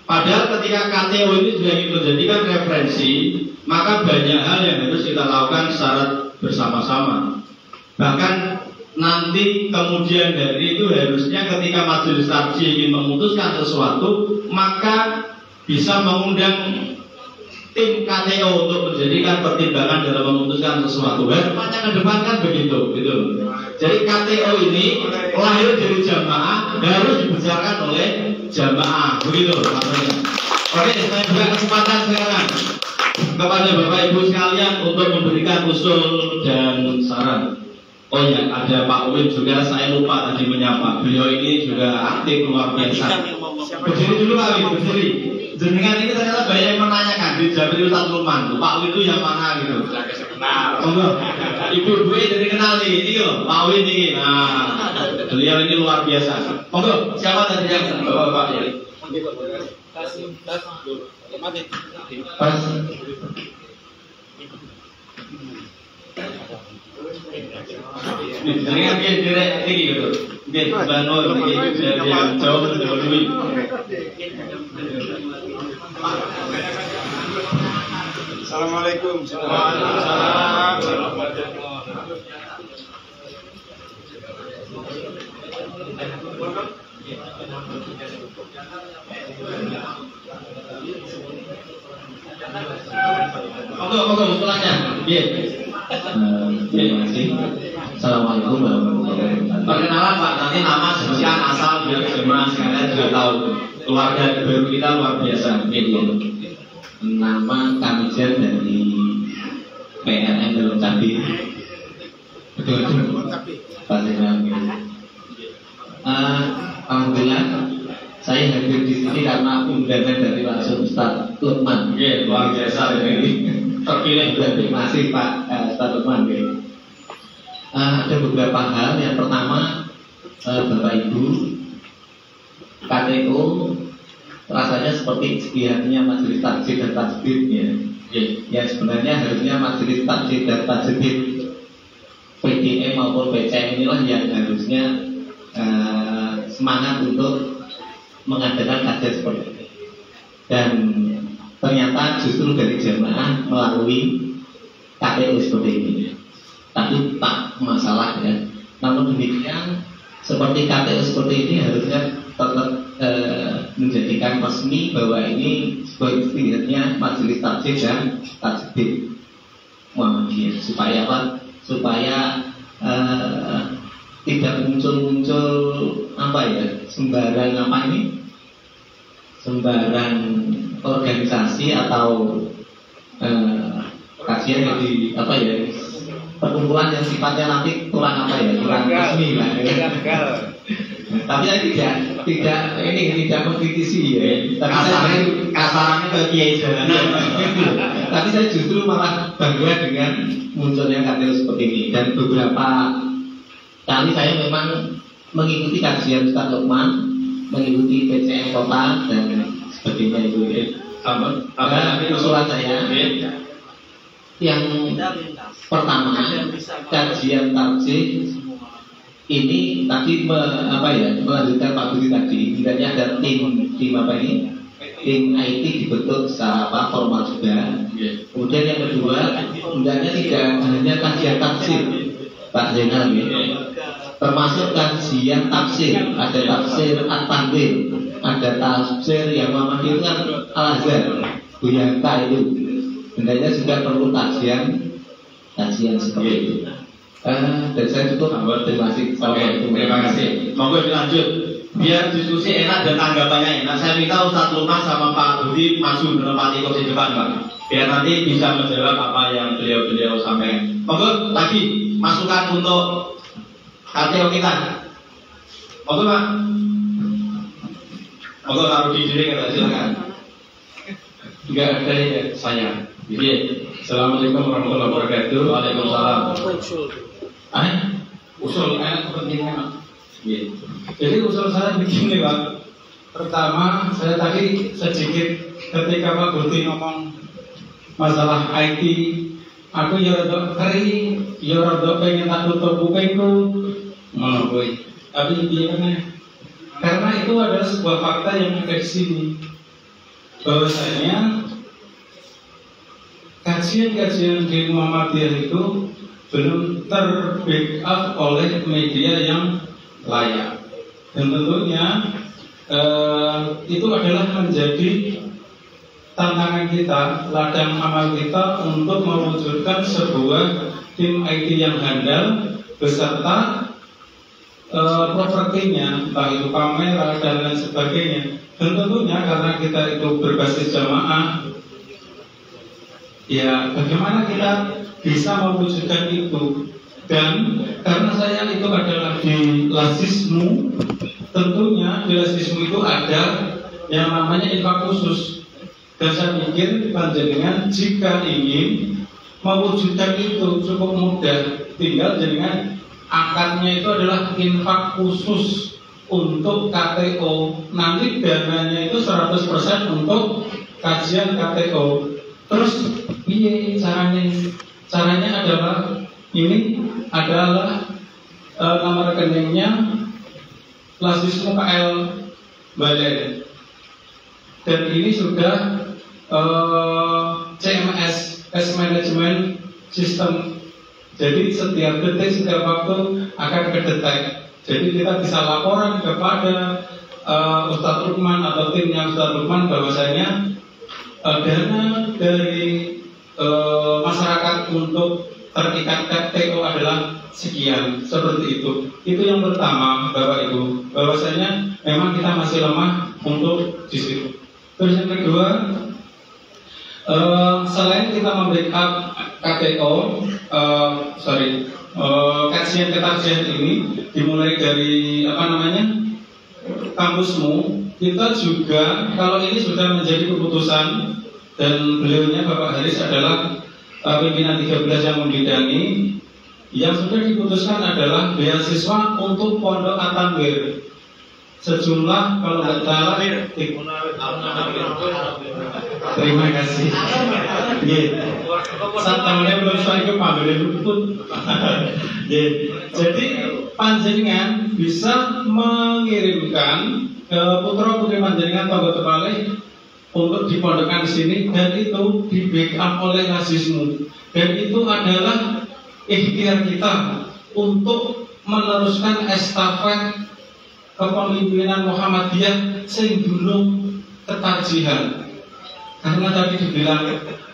[SPEAKER 5] Padahal ketika KTO ini juga ingin menjadikan referensi, maka banyak hal yang harus kita lakukan secara bersama-sama. Bahkan nanti kemudian dari itu harusnya ketika majelis tarjih ingin memutuskan sesuatu, maka bisa mengundang tim KTO untuk menjadikan pertimbangan dalam memutuskan sesuatu. Harapannya ke depan kan begitu, gitu. Jadi KTO ini lahir dari jamaah, harus dibesarkan oleh jamaah, begitu maksudnya. Oke, saya buka kesempatan sekarang kepada Bapak Ibu sekalian untuk memberikan usul dan saran. Oh ya, ada Pak Uwin juga, saya lupa tadi menyapa. Beliau ini juga aktif luar biasa. Berdiri dulu Pak Uwin, berdiri. Jenengan ini ternyata banyak yang menanyakan di Jabir Ustaz Lukman, Pak Uwin itu yang mana gitu. Kenal. Ibu-ibu jadi kenal nih, ini loh, Pak Uwin ini. Nah, beliau ini luar biasa. Monggo, siapa tadi yang Bapak ya? Pas. Jenengan dia direk iki gitu. Nggih, banur iki yang jauh dulu.
[SPEAKER 7] Assalamualaikum.
[SPEAKER 5] Monggo usulannya. Nggih. Terima kasih. Assalamualaikum warahmatullahi wabarakatuh. Perkenalan Pak, nanti nama sebutkan asal biar semua sekalian juga tahu. Keluarga baru kita luar biasa. Nama Kamijan dari PLN Belum Cabi. Betul. Pak Zainuddin. Alhamdulillah saya hadir di sini karena undangan dari Pak Ustaz Lukman. Luar biasa ini. Terpilih. Terima kasih Pak Ustaz Lukman. Ada beberapa hal. Yang pertama, Bapak Ibu, KTO rasanya seperti istihadnya majelis takjid dan tasbih ya sebenarnya harusnya majelis takjid dan tasbih PDM maupun PCM inilah yang harusnya semangat untuk mengadakan kajian seperti ini. Dan ternyata justru dari jamaah melalui KTO seperti ini. Tapi tak masalah ya. Namun demikian seperti KTO seperti ini harusnya tetap menjadikan resmi bahwa ini sebagai istihadnya majelis takjid dan tasbih Muhammadiyah supaya apa? Supaya tidak muncul apa ya sembarang organisasi atau kajian yang di apa ya perkumpulan yang sifatnya nanti kurang resmi lah. Tapi saya tidak mengkritisi ya. Kasarannya ke kiai jalanan. Tapi saya justru malah bangga dengan munculnya KTO seperti ini. Dan beberapa kali saya memang mengikuti kajian Ustaz Lukman, mengikuti PCM kota dan sebagainya itu. Usulan saya yang pertama, kajian tarjih ini tadi melanjutkan Pak Budi tadi, hendaknya ada tim tim IT dibentuk secara formal juga. Kemudian yang kedua, hendaknya tidak hanya kajian tafsir Pak Zainal termasuk kajian tafsir, ada tafsir At-Tanwir, ada tafsir yang Muhammadiyah kan Al-Azhar, Buyanta itu. Hendaknya juga perlu kajian seperti itu. Dan saya cukup terima kasih. Terima kasih. Monggo dilanjut. Biar diskusi enak dan tanggapannya enak. Saya minta Ustaz Lukman sama Pak Budi maju menempati kursi depan Pak. Biar nanti bisa menjawab apa yang beliau sampaikan. Monggo lagi masukan untuk KTO kita. Monggo Pak. Monggo taruh di diri kita silakan.
[SPEAKER 3] Enggak ada ya saya. Assalamualaikum warahmatullahi wabarakatuh.
[SPEAKER 5] Waalaikumsalam.
[SPEAKER 3] Usul kepentingan
[SPEAKER 8] Jadi usul saya begini Pak. Pertama, saya tadi sedikit ketika Pak Guti ngomong masalah IT, aku ya rada kering, ya rada pengen tak tutup kupingku, ngono kuwi. Tapi intinya karena itu adalah sebuah fakta yang ada di sini, bahwasanya kajian-kajian di Muhammadiyah itu belum ter-backup oleh media yang layak. Dan tentunya itu adalah menjadi tantangan kita, ladang amal kita untuk mewujudkan sebuah tim IT yang handal beserta propertinya, entah itu kamera dan lain sebagainya. Dan tentunya karena kita itu berbasis jamaah, ya bagaimana kita bisa mewujudkan itu. Dan karena saya itu adalah di Lasismu, tentunya di Lasismu itu ada yang namanya infak khusus. Dan saya pikir panjenengan jika ingin mewujudkan itu cukup mudah, tinggal jenengan akadnya itu adalah infak khusus untuk KTO. Nanti dananya itu 100% untuk kajian KTO. Terus piye caranya? Caranya adalah ini adalah nomor rekeningnya Lasismu KL Balen. Dan ini sudah CMS, Cash Management System. Jadi setiap detik, setiap waktu akan kedetek. Jadi kita bisa laporan kepada Ustadz Lukman atau timnya Ustadz Lukman bahwasanya dana dari masyarakat untuk terikat KTO adalah sekian, seperti itu. Itu yang pertama, Bapak Ibu, bahwasanya memang kita masih lemah untuk di situ. Terus yang kedua, selain kita membackup KTO, kajian ini dimulai dari kampusmu, kita juga kalau ini sudah menjadi keputusan dan beliaunya Bapak Haris adalah pimpinan 13 yang membidangi, yang sudah diputuskan adalah beasiswa untuk Pondok At-Tanwir sejumlah kalau nggak salah terima kasih. Sattamnya belum saya panggil luput. Jadi panjenengan bisa mengirimkan ke putra putri panjenengan Tonggo Tepale untuk dipondokkan di sini, dan itu di backup oleh Lasismu. Dan itu adalah ikhtiar kita untuk meneruskan estafet kepemimpinan Muhammadiyah sing dulu ketarjihan. Karena tadi dibilang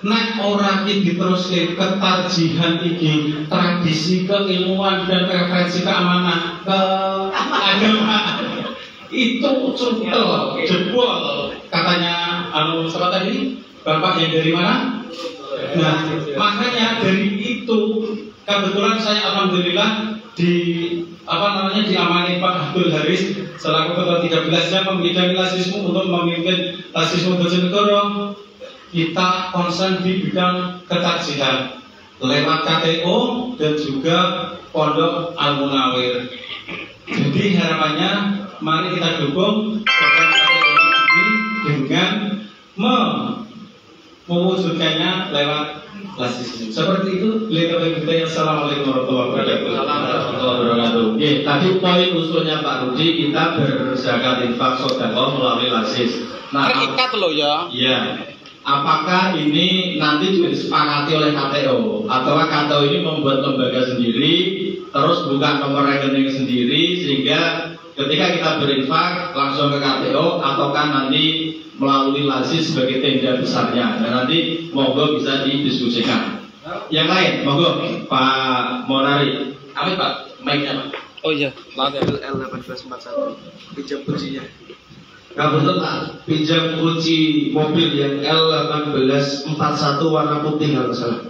[SPEAKER 8] nek ora iki diteruske ketarjihan iki, tradisi keilmuan dan referensi keamanan ke agama itu cuntel jebol katanya siapa tadi? Bapak yang dari mana? Nah, makanya dari itu kebetulan saya alhamdulillah diamani Pak Abdul Haris selaku ketua 13 yang membidangi Lasismu untuk memimpin Lasismu Bojonegoro. Kita konsen di bidang ketarjihan lewat KTO dan juga Pondok Al-Munawir. Jadi harapannya mari kita dukung program KTO ini dengan mewujudkannya lewat Lasismu. Seperti itu. Assalamualaikum warahmatullahi
[SPEAKER 5] wabarakatuh. Tadi poin usulnya Pak Rudi, kita berzakat infak sedekah melalui Lasis. Nah,
[SPEAKER 4] terikat loh ya.
[SPEAKER 5] Iya. Apakah ini nanti juga disepakati oleh KTO, atau KTO ini membuat lembaga sendiri, terus buka nomor rekening sendiri, sehingga ketika kita berinfak langsung ke KTO, ataukah nanti melalui Lasis sebagai tenda besarnya? Dan nanti monggo bisa didiskusikan. Yang lain, monggo Pak Monari. Amin Pak, mic-nya Pak.
[SPEAKER 4] Oh iya, maaf ya.
[SPEAKER 2] L1841 pinjam kuncinya.
[SPEAKER 5] Kebetulan Pak, pinjam kunci mobil yang L1841 warna putih kalau salah.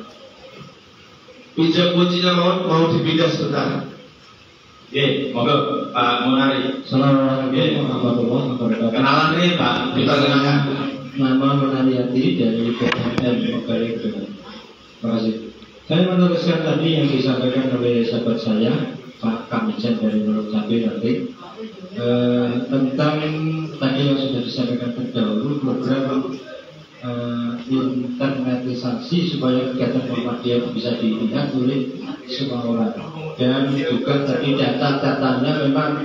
[SPEAKER 5] Pinjam kuncinya mau dipindah sebentar. Monggo Pak Monari.
[SPEAKER 9] Assalamualaikum warahmatullahi wabarakatuh.
[SPEAKER 5] Kenalan nih Pak, kita kenalkan.
[SPEAKER 9] Nama Monariati dari PNM Mokari. Terima kasih. Saya meneruskan tadi yang disampaikan oleh sahabat saya Pak Kamijan dari Nurul Cabe nanti tentang tadi yang sudah disampaikan terdahulu program internetisasi supaya kegiatan Muhammadiyah bisa dilihat oleh semua orang. Dan juga tadi data-datanya memang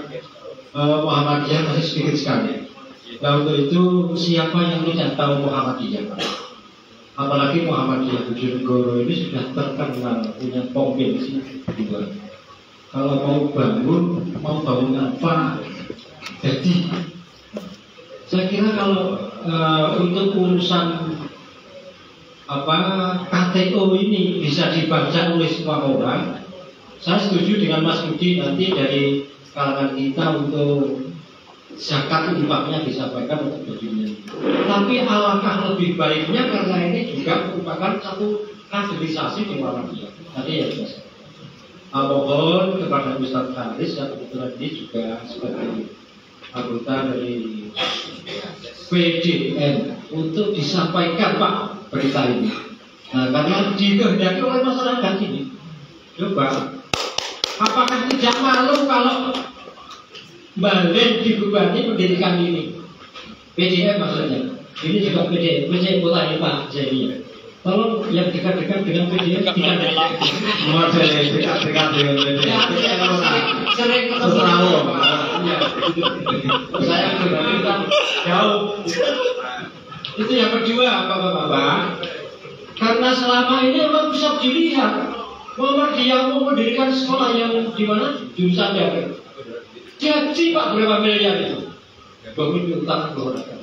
[SPEAKER 9] Muhammadiyah masih sedikit sekali. Nah untuk itu siapa yang tidak tahu Muhammadiyah? Apalagi Muhammadiyah Bojonegoro ini sudah terkenal punya pom bensin juga. Kalau mau bangun apa? Jadi saya kira kalau untuk urusan KTO ini bisa dibaca oleh semua orang, saya setuju dengan Mas Budi nanti dari kalangan kita untuk zakat infaknya disampaikan untuk begini. Tapi alangkah lebih baiknya karena ini juga merupakan satu kaderisasi di Muhammadiyah. Tadi ya biasa. Mohon kepada Ustaz Haris yang kebetulan ini juga sebagai anggota dari PDN untuk disampaikan Pak berita ini. Nah, karena dikehendaki oleh masyarakat ini. Coba, apakah tidak malu kalau balik dibebani pendidikan ini? PDN maksudnya. Ini juga PDN. PDN kota ini Pak Jaya. Tolong yang dekat-dekat dengan PDN tidak dekat dengan PDN. Sering ketemu. Saya kan jauh. Itu yang kedua, Bapak-bapak. Karena selama ini memang bisa dilihat Muhammadiyah mau mendirikan sekolah yang di mana? Jurusan dagang. Jadi Pak berapa miliar itu? 2 miliar utang keluarga.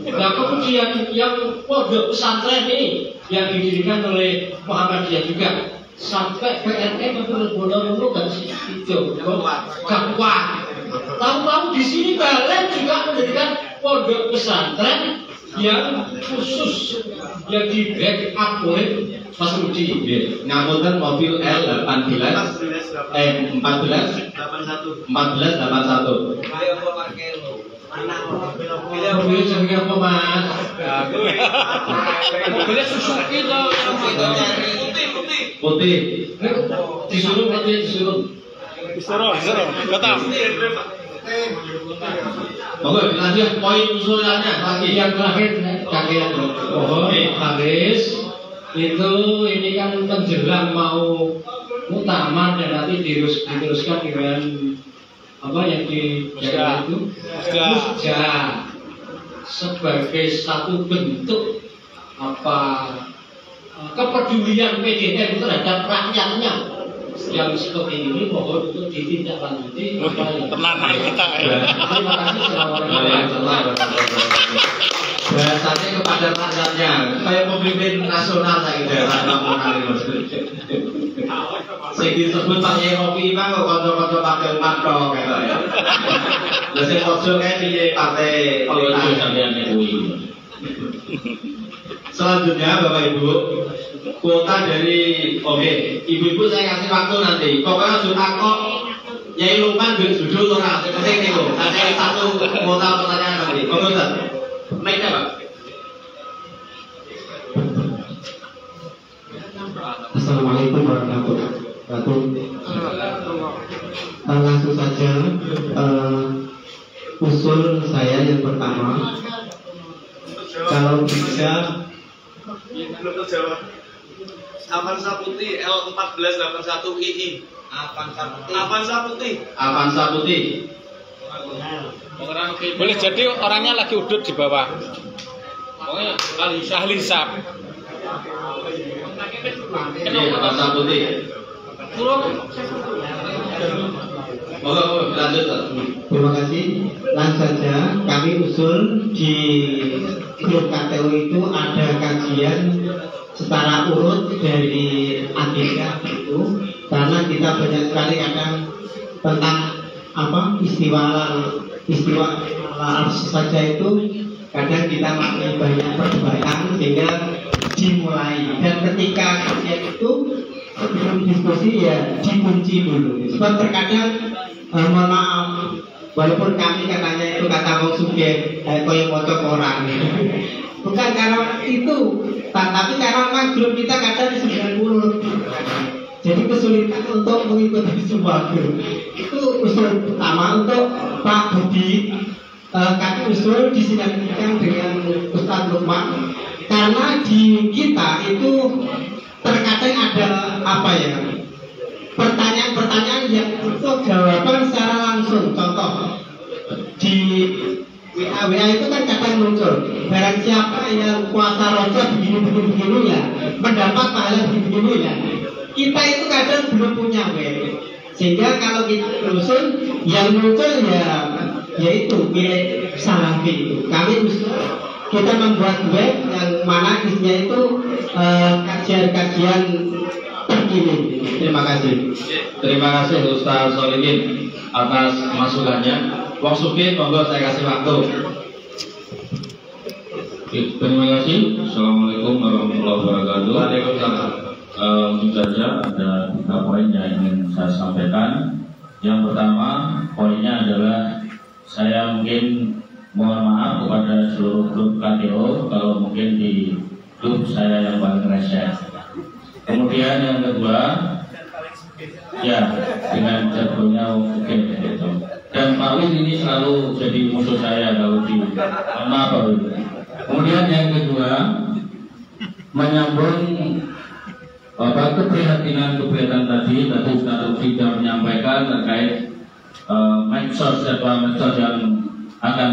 [SPEAKER 9] Nah kemudian yang pondok pesantren ini yang didirikan oleh Muhammadiyah juga sampai PNM benar-benar dan itu gak kuat. Tahu-tahu di sini Balen juga mendirikan pondok pesantren yang khusus yang di backup oleh Mas Rudi.
[SPEAKER 5] Ngapunten mobil L18 1481.
[SPEAKER 9] Mobilnya jadi apa Mas?
[SPEAKER 4] Mobilnya Suzuki loh.
[SPEAKER 5] Putih.
[SPEAKER 9] Disuruh nanti disuruh.
[SPEAKER 4] Disuruh. Kata.
[SPEAKER 5] Oke, lanjut poin usulannya lagi.
[SPEAKER 9] Yang terakhir kakek mohon Haris itu ini kan menjelang mau muktamar dan nanti diteruskan dengan apa yang di Jakarta itu musja sebagai satu bentuk apa kepedulian PDN terhadap rakyatnya yang seperti ini mohon untuk ditindaklanjuti.
[SPEAKER 4] Tenang kita ya.
[SPEAKER 9] Terima kasih selamat.
[SPEAKER 5] Bahasanya kepada rakyatnya, kayak pemimpin nasional lagi daerah nasional ini. Sing disebut Pak Yai Rofi Imam kok kanca-kanca pakai umat kok gitu ya. Lah sing ojo kae piye partai politik sampeyan kuwi. Selanjutnya Bapak Ibu, kuota dari ibu-ibu saya kasih waktu nanti. Pokoknya sudah kok Yai Lukman judul orang, yang penting itu. Saya satu kuota pertanyaan nanti. Komentar. Mic-nya Pak.
[SPEAKER 2] Assalamualaikum warahmatullahi wabarakatuh. Langsung saja usul saya yang pertama, kalau bisa
[SPEAKER 10] Avanza Putih L1481 II. Avanza Putih.
[SPEAKER 4] Boleh jadi orangnya lagi udut di bawah. Pokoknya ahli hisab.
[SPEAKER 5] Avanza Putih. Lanjut.
[SPEAKER 2] Terima kasih. Langsung saja kami usul di grup KTO itu ada kajian secara urut dari agenda itu, karena kita banyak sekali kadang tentang istiwa saja itu kadang kita masih banyak perdebatan sehingga dimulai, dan ketika kajian itu sebelum diskusi ya dikunci dulu. Sebab terkadang mohon maaf, walaupun kami katanya itu kata wong sugih koyo maca koran. Bukan karena itu, tapi karena memang grup kita kadang 90.
[SPEAKER 9] Jadi kesulitan untuk mengikuti sebuah grup. Itu usul pertama untuk Pak Budi. Kami usul disinergikan dengan Ustadz Lukman, karena di kita itu terkadang ada apa ya, pertanyaan-pertanyaan yang butuh jawaban secara langsung. Contoh di WA itu kan kadang muncul, barang siapa yang puasa roja begini ya, mendapat pahala begini ya. Kita itu kadang belum punya web, sehingga kalau kita terusun yang muncul ya yaitu milik Salafi itu. Kami usul kita membuat web yang mana isinya itu kajian-kajian terkini. Terima kasih.
[SPEAKER 11] Terima kasih Ustaz Solihin atas masukannya. Wong Sugih, monggo saya kasih waktu. Terima kasih. Assalamualaikum warahmatullahi wabarakatuh. Waalaikumsalam. Mungkin saja ada 3 poin yang ingin saya sampaikan. Yang pertama, poinnya adalah saya mungkin mohon maaf kepada seluruh grup KTO kalau mungkin di grup saya yang paling reseh. Kemudian yang kedua, ya dengan jargonnya oke gitu. Dan Pak Win ini selalu jadi musuh saya kalau di maaf Pak Win. Kemudian yang kedua, menyambung keprihatinan tadi Ustaz Rudi sudah menyampaikan terkait medsos yang akan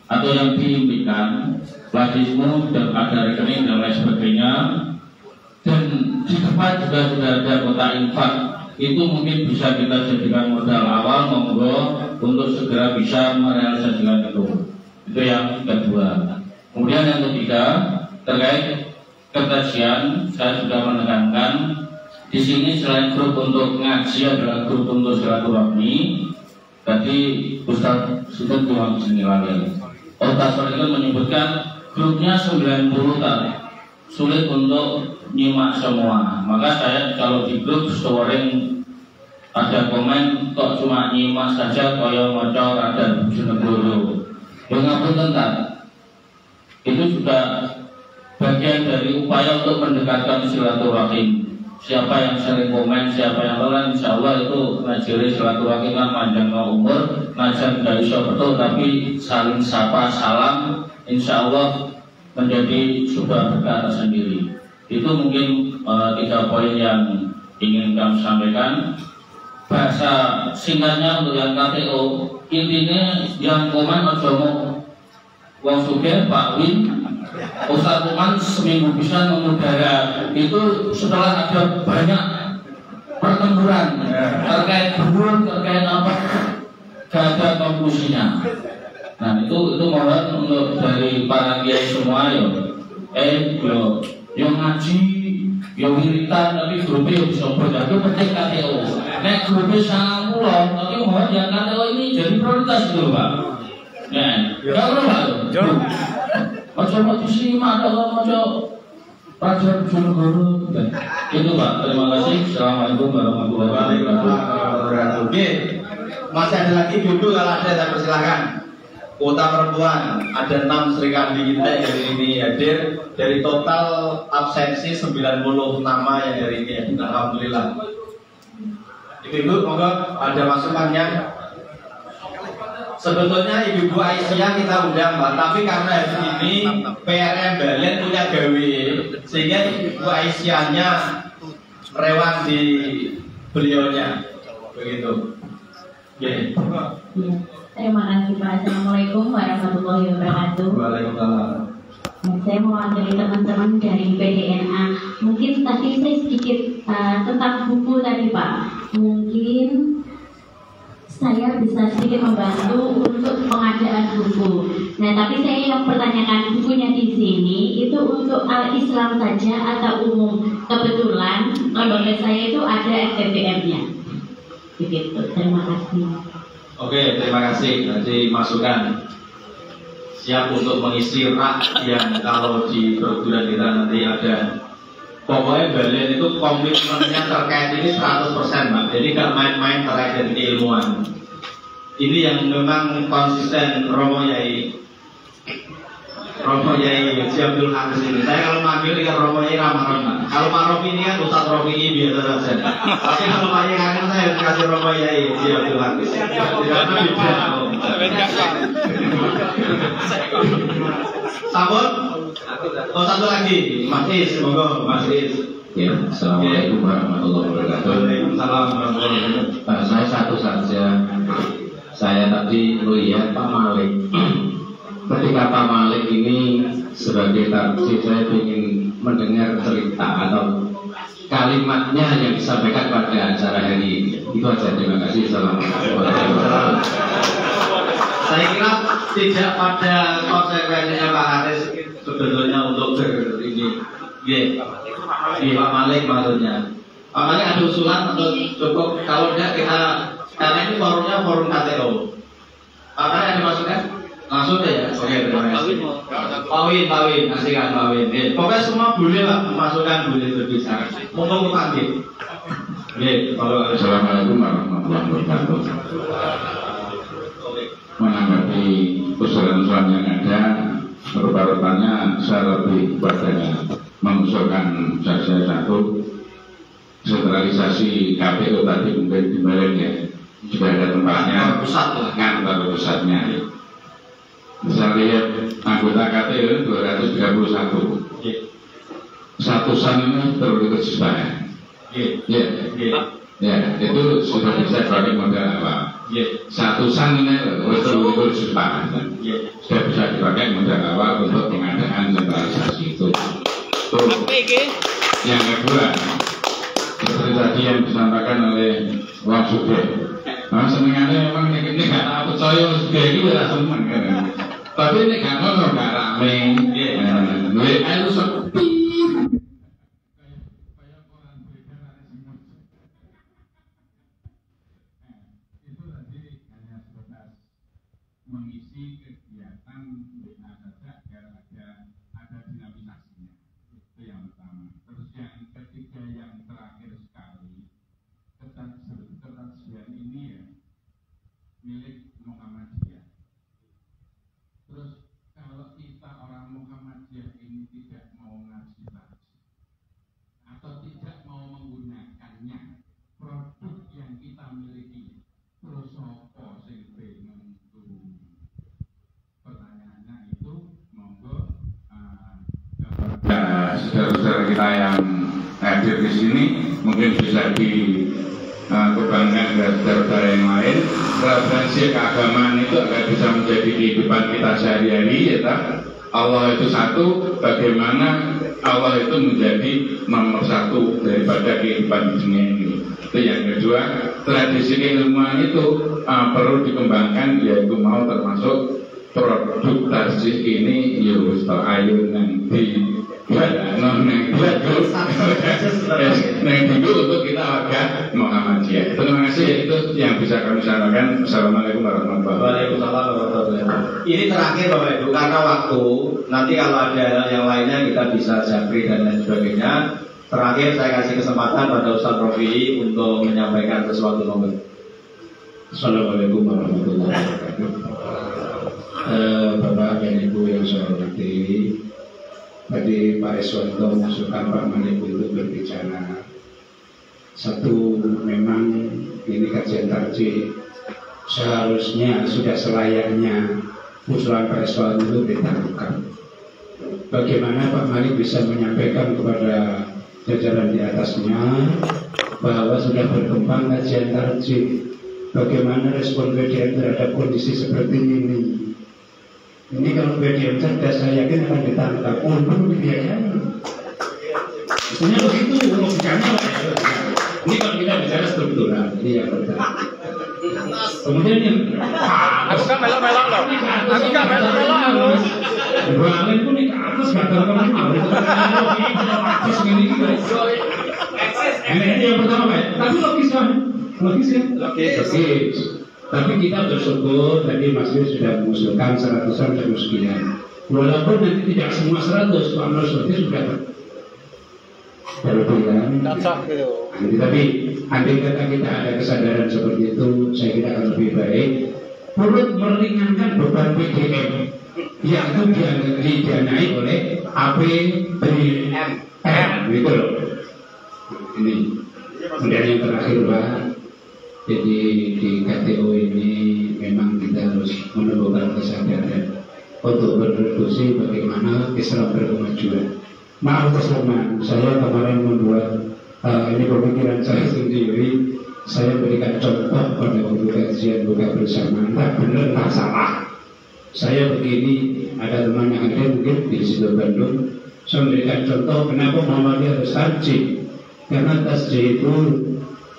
[SPEAKER 11] atau yang diimpikan plastisme dan ada rekening dan lain sebagainya. Dan di tempat juga sudah ada kota infak, itu mungkin bisa kita jadikan modal awal monggo untuk segera bisa merealisasikan itu. Itu yang kedua. Kemudian yang ketiga terkait kebersihan, saya sudah menekankan di sini selain grup untuk ngaji adalah grup untuk silaturahmi. Tadi Ustaz sudah bilang sini lagi. Ustaz itu menyebutkan grupnya 90 sulit untuk nyimak semua. Maka saya kalau di grup storing ada komen kok cuma nyimak saja koyo maca ada Bojonegoro. Ya ngapun tentang itu sudah bagian dari upaya untuk mendekatkan silaturahim. Siapa yang sering komen, siapa yang lain, insya Allah itu ngajari silaturahim kan panjang umur, ngajar nggak bisa betul, tapi saling sapa salam, insya Allah menjadi sebuah berkah tersendiri. Itu mungkin 3 poin yang ingin kami sampaikan. Bahasa singkatnya untuk yang KTO, intinya yang komen ojomo Wong Sugih, Pak Win, Ustaz Lukman seminggu bisa mengudara. Itu setelah ada banyak pertempuran terkait berburu, terkait apa, gak ada konklusinya. Nah itu mohon untuk dari para kiai semua yo ngaji, yo wiritan, tapi grupnya yo bisa berjatuh penting KTO. Nek grupnya sangat pulau, tapi mohon yang KTO ini jadi prioritas dulu Pak. Nah, gak perlu Pak. Ojo mau disimak kalau ojo pelajar Bojonegoro. Itu Pak. Terima kasih. Assalamualaikum warahmatullahi wabarakatuh.
[SPEAKER 5] Oke, masih ada lagi dulu kalau ada, saya persilahkan. Kota perempuan ada 6 serikandi kita yang hari ini hadir. Dari total absensi 90 nama yang hari ini hadir. Alhamdulillah. Ibu-ibu, monggo ada masukannya. Sebetulnya Ibu Aisyah kita undang Mbak, tapi karena hari ini PRM Balen punya gawe, sehingga Ibu Aisyahnya rewang di beliaunya, begitu. Okay.
[SPEAKER 12] Terima kasih Pak. Assalamualaikum warahmatullahi wabarakatuh.
[SPEAKER 5] Waalaikumsalam.
[SPEAKER 12] Saya mewakili teman-teman dari PDNA. Mungkin tadi saya sedikit tentang buku tadi Pak. Mungkin saya bisa sedikit membantu untuk pengadaan buku. Nah, tapi saya yang pertanyakan bukunya di sini itu untuk Islam saja atau umum? Kebetulan lembaga saya itu ada STBM-nya. Begitu. Terima kasih.
[SPEAKER 5] Oke, terima kasih. Nanti masukan siap untuk mengisi rak yang kalau di perguruan kita nanti ada. Pokoknya Balen itu komitmennya terkait ini 100% Pak. Jadi gak main-main terkait dengan keilmuan. Ini yang memang konsisten Romo Yai. Romo Yai Abdul Hafiz ini. Saya kalau manggil kan Romo Yai ramah-ramah. Kalau Pak Rofi ini kan Ustaz Rofi biasa saja. Tapi kalau Pak Yai kangen saya kasih Romo Yai Abdul Hafiz. Karena beda. Sabun. Oh satu lagi, Mas Is, monggo Mas Is.
[SPEAKER 11] Ya, assalamualaikum warahmatullahi wabarakatuh.
[SPEAKER 5] Waalaikumsalam warahmatullahi wabarakatuh.
[SPEAKER 11] Saya satu saja. Saya tadi melihat Pak Malik. Ketika Pak Malik ini sebagai tarji, saya ingin mendengar cerita atau kalimatnya yang disampaikan pada acara hari ini. Itu aja. Terima kasih. Assalamualaikum warahmatullahi wabarakatuh.
[SPEAKER 5] Saya kira tidak pada konsekuensinya Pak Haris sebetulnya untuk ini. Pak Malik maksudnya. Pak Malik ada usulan atau cukup? Kalau tidak kita, karena ini forumnya forum KTO. Pak Malik ada masukan? Langsung deh ya. Oke, terima kasih. Pak Win, kasihkan Pak Win. Pokoknya semua boleh lah, masukan boleh berbicara. Mumpung panggil.
[SPEAKER 11] Assalamualaikum warahmatullahi wabarakatuh. Menanggapi usulan-usulan yang ada, rupa-rupanya saya lebih kepada mengusulkan saja satu, sentralisasi KPU tadi mungkin kemarin ya sudah ada tempatnya, kantor pusatnya. Bisa lihat anggota KPU 231, satu san ini terlalu kecil. Ya, itu sudah bisa sebagai modal awal. Satu san ini terlalu susah. Sudah bisa dipakai modal awal untuk pengadaan sentralisasi itu. Yang kedua, seperti tadi yang disampaikan oleh Wang Sugeng. Nah, senengannya memang ini nggak tahu percaya Sugeng itu udah seneng kan. Tapi ini nggak ngono, nggak rame. Ayo sepi. Mengisi kegiatan WA saja biar ada dinamisasinya. Itu yang pertama. Terus yang ketiga yang terakhir sekali, ketersediaan ini ya milik Muhammadiyah. Terus kalau kita orang Muhammadiyah ini tidak mau ngaji lagi atau tidak mau menggunakannya, produk yang kita miliki, terus apa sing pengen pertanyaannya itu monggo saudara-saudara kita yang hadir di sini mungkin bisa dikembangkan ke saudara-saudara yang lain. Referensi keagamaan itu agar bisa menjadi kehidupan kita sehari-hari, ya. Allah itu satu, bagaimana Allah itu menjadi nomor satu daripada kehidupan di dunia ini. Itu yang kedua, tradisi keilmuan itu perlu dikembangkan, yaitu mau termasuk produk tasjih ini yus ayu nanti dulu untuk kita warga Muhammadiyah. Terima kasih, itu yang bisa kami sampaikan. Assalamualaikum warahmatullahi wabarakatuh.
[SPEAKER 5] Ini terakhir Bapak Ibu, karena waktu nanti kalau ada yang lainnya kita bisa japri dan lain sebagainya. Terakhir saya kasih kesempatan pada Ustaz Rofi untuk menyampaikan sesuatu.
[SPEAKER 6] Assalamualaikum warahmatullahi wabarakatuh. Bapak dan Ibu yang saya hormati, tadi Pak Eswanto mengusulkan Pak Malik untuk berbicara. Satu, memang ini kajian tarjih, seharusnya sudah selayaknya usulan Pak Eswanto itu ditaruhkan. Bagaimana Pak Malik bisa menyampaikan kepada jajaran di atasnya bahwa sudah berkembang kajian tarjih, bagaimana respon BDM terhadap kondisi seperti ini. Ini kalau BDM cerdas, saya yakin akan ditangkap untuk dibiayai. Maksudnya begitu logikanya lah ya. Ini kalau kita bicara struktural, ini yang pertama. Kemudian yang
[SPEAKER 4] aku kan melok-melok loh. Aku kan melok-melok harus.
[SPEAKER 6] Balen pun di atas gak terkenal. Logis gini guys. Ini yang pertama Pak. Tapi logis kan? Logis kan? Logis. Tapi kita bersyukur tadi Mas Yus sudah mengusulkan 100-an dan sekian. Walaupun nanti tidak semua 100, Pak Nur seperti sudah berlebihan. Tapi andai kata kita ada kesadaran seperti itu, saya kira akan lebih baik. Perlu meringankan beban PDM.
[SPEAKER 13] yang itu didanai oleh APBN gitu loh. Ini kemudian yang terakhir Pak, jadi di KTO ini memang kita harus menumbuhkan kesadaran untuk berdiskusi bagaimana Islam berkemajuan. Maaf teman, saya kemarin membuat ini pemikiran saya sendiri. Saya berikan contoh pada waktu kajian buka bersama, tak benar tak salah. Saya begini, ada teman yang ada mungkin di situ Bandung. Saya memberikan contoh kenapa Muhammadiyah harus tarjih. Karena tasjih itu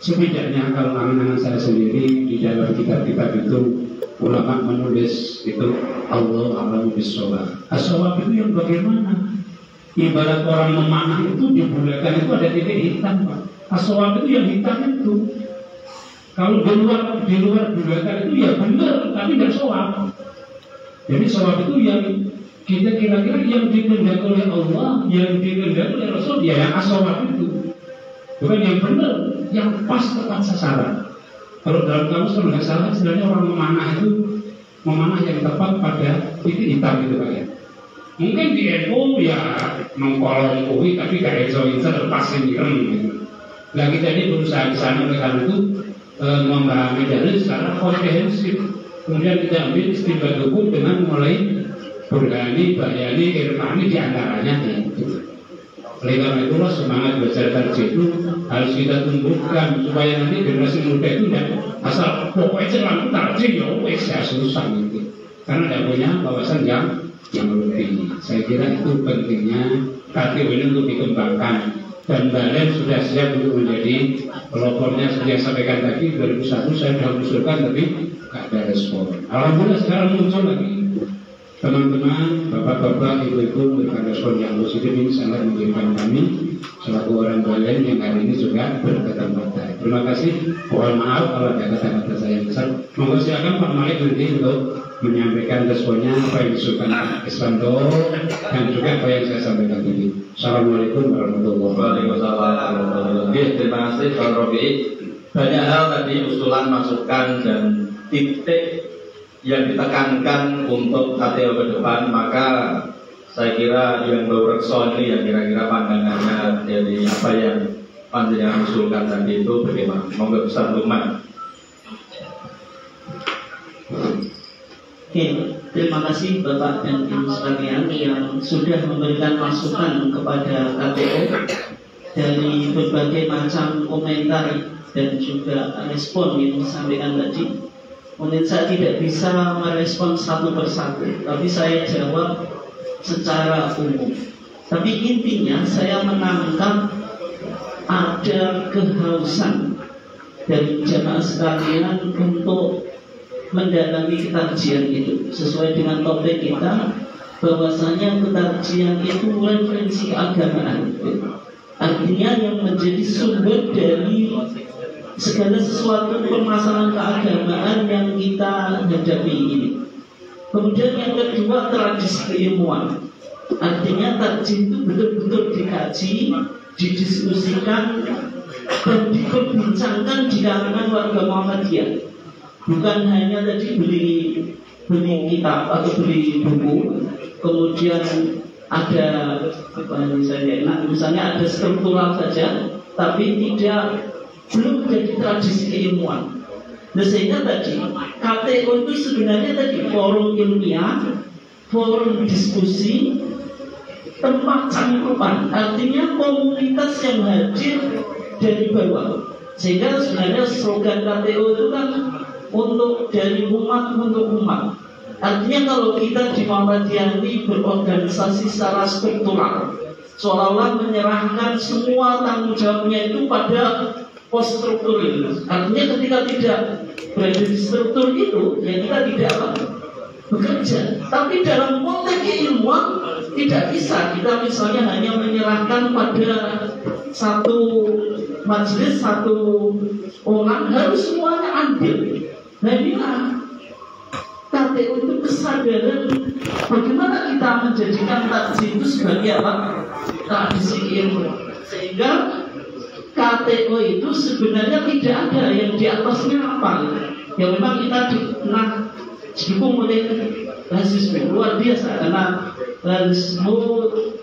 [SPEAKER 13] setidaknya kalau angan-angan saya sendiri di dalam kitab-kitab itu ulama menulis itu Allah a'lamu bis-shawab. As-shawab itu yang bagaimana? Ibarat orang memanah itu di bulan itu ada titik hitam Pak. As-shawab itu yang hitam itu. Kalau di luar bulan itu ya benar, tapi tidak shawab. Jadi shawab itu yang kita kira-kira yang dikehendaki oleh Allah, yang dikehendaki oleh Rasul, ya yang as-shawab itu. Bukan yang benar, yang pas tepat sasaran. Kalau dalam kamus kalau nggak salah, sebenarnya orang memanah itu memanah yang tepat pada titik hitam itu Pak ya. Mungkin di NU ya mengkolong kuih tapi gak ejo-ejo pas sendiri gitu. Nah kita ini berusaha di sana oleh karena itu memahami dalil secara komprehensif. Kemudian kita ambil istinbat hukum dengan mulai Burhani, Bayani, Irfani diantaranya gitu. Oleh karena itulah semangat belajar tarjih itu harus kita tumbuhkan supaya nanti generasi muda itu tidak asal pokoknya selalu tarjih ya wes ya susah gitu. Karena tidak punya wawasan yang lebih. Saya kira itu pentingnya KTO ini untuk dikembangkan. Dan Balen sudah siap untuk menjadi pelopornya seperti yang sampaikan tadi 2001 saya sudah mengusulkan tapi tidak ada respon. Alhamdulillah sekarang muncul lagi teman-teman, bapak-bapak, ibu-ibu memberikan respon yang positif. Ini sangat menjadikan kami selaku orang Balen yang hari ini juga berkata-kata. Terima kasih. Mohon maaf kalau ada kata-kata saya yang besar. Monggo silakan Pak Malik nanti untuk menyampaikan responnya apa yang disukai Iswanto dan juga apa yang saya sampaikan tadi. Assalamualaikum warahmatullahi wabarakatuh.
[SPEAKER 5] Terima kasih Pak Robi. Banyak hal tadi usulan, masukan dan titik yang ditekankan untuk KTO ke depan, maka saya kira yang baru rekso ini yang kira-kira pandangannya dari apa yang panjenengan usulkan tadi itu bagaimana? Monggo Ustaz Lukman.
[SPEAKER 1] Oke, terima kasih Bapak dan Ibu sekalian yang sudah memberikan masukan kepada KTO dari berbagai macam komentar dan juga respon yang disampaikan tadi. Mungkin saya tidak bisa merespon satu persatu, tapi saya jawab secara umum. Tapi intinya saya menangkap ada kehausan dari jamaah sekalian untuk mendalami kajian itu sesuai dengan topik kita, bahwasanya kajian itu referensi keagamaan. Artinya yang menjadi sumber dari segala sesuatu permasalahan keagamaan yang kita hadapi ini. Kemudian yang kedua, tradisi keilmuan. Artinya tarjih itu betul-betul dikaji, didiskusikan dan diperbincangkan di kalangan warga Muhammadiyah. Bukan hanya tadi beli kitab atau beli buku, kemudian ada misalnya ada struktural saja, tapi belum menjadi tradisi keilmuan. Nah sehingga tadi KTO itu sebenarnya tadi forum ilmiah, forum diskusi, tempat cangkupan, artinya komunitas yang hadir dari bawah. Sehingga sebenarnya slogan KTO itu kan untuk dari umat untuk umat. Artinya kalau kita di Muhammadiyah ini berorganisasi secara struktural, seolah-olah menyerahkan semua tanggung jawabnya itu pada pos struktur itu. Artinya ketika tidak berada di struktur itu, ya kita tidak bekerja. Tapi dalam konteks keilmuan tidak bisa kita misalnya hanya menyerahkan pada satu majelis, satu orang, harus semuanya ambil. Nah inilah KTO itu kesadaran bagaimana kita menjadikan tarjih itu sebagai apa? Tradisi ilmu. Sehingga KTO itu sebenarnya tidak ada yang di atasnya apa. Ya memang kita pernah didukung oleh rasisme luar biasa, karena rasisme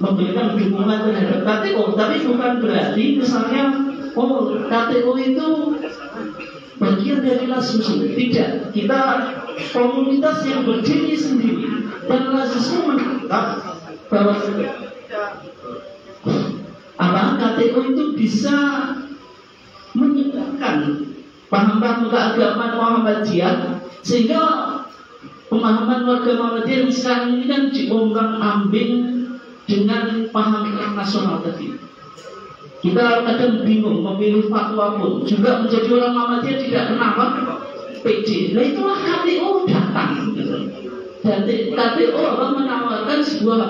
[SPEAKER 1] memberikan dukungan terhadap KTO, tapi bukan berarti misalnya KTO itu bagian dari rasisme. Tidak, kita komunitas yang berdiri sendiri, dan rasisme menganggap bahwa KTO itu bisa menyebarkan paham-paham keagamaan Muhammadiyah, sehingga pemahaman warga Muhammadiyah yang sekarang ini kan diombang-ambing dengan paham internasional tadi. Kita kadang bingung memilih fatwa pun, juga menjadi orang Muhammadiyah tidak kenapa PD. Nah itulah KTO datang. Dan KTO menawarkan sebuah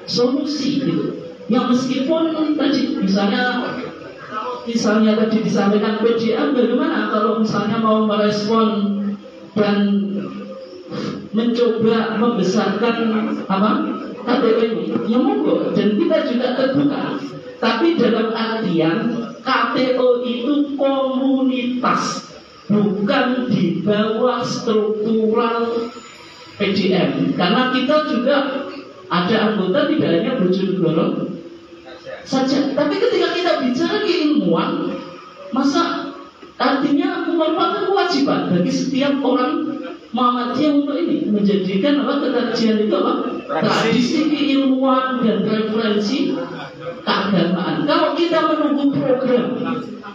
[SPEAKER 1] solusi gitu. Yang meskipun tadi misalnya tadi disampaikan PDM, bagaimana kalau misalnya mau merespon dan mencoba membesarkan KTO ini, ya monggo, dan kita juga terbuka. Tapi dalam artian KTO itu komunitas, bukan di bawah struktural PDM. Karena kita juga ada anggota tidak hanya Bojonegoro saja. Tapi ketika kita bicara keilmuan, masa artinya merupakan kewajiban bagi setiap orang Muhammadiyah untuk ini menjadikan kekajian itu tradisi keilmuan dan referensi keagamaan. Kalau kita menunggu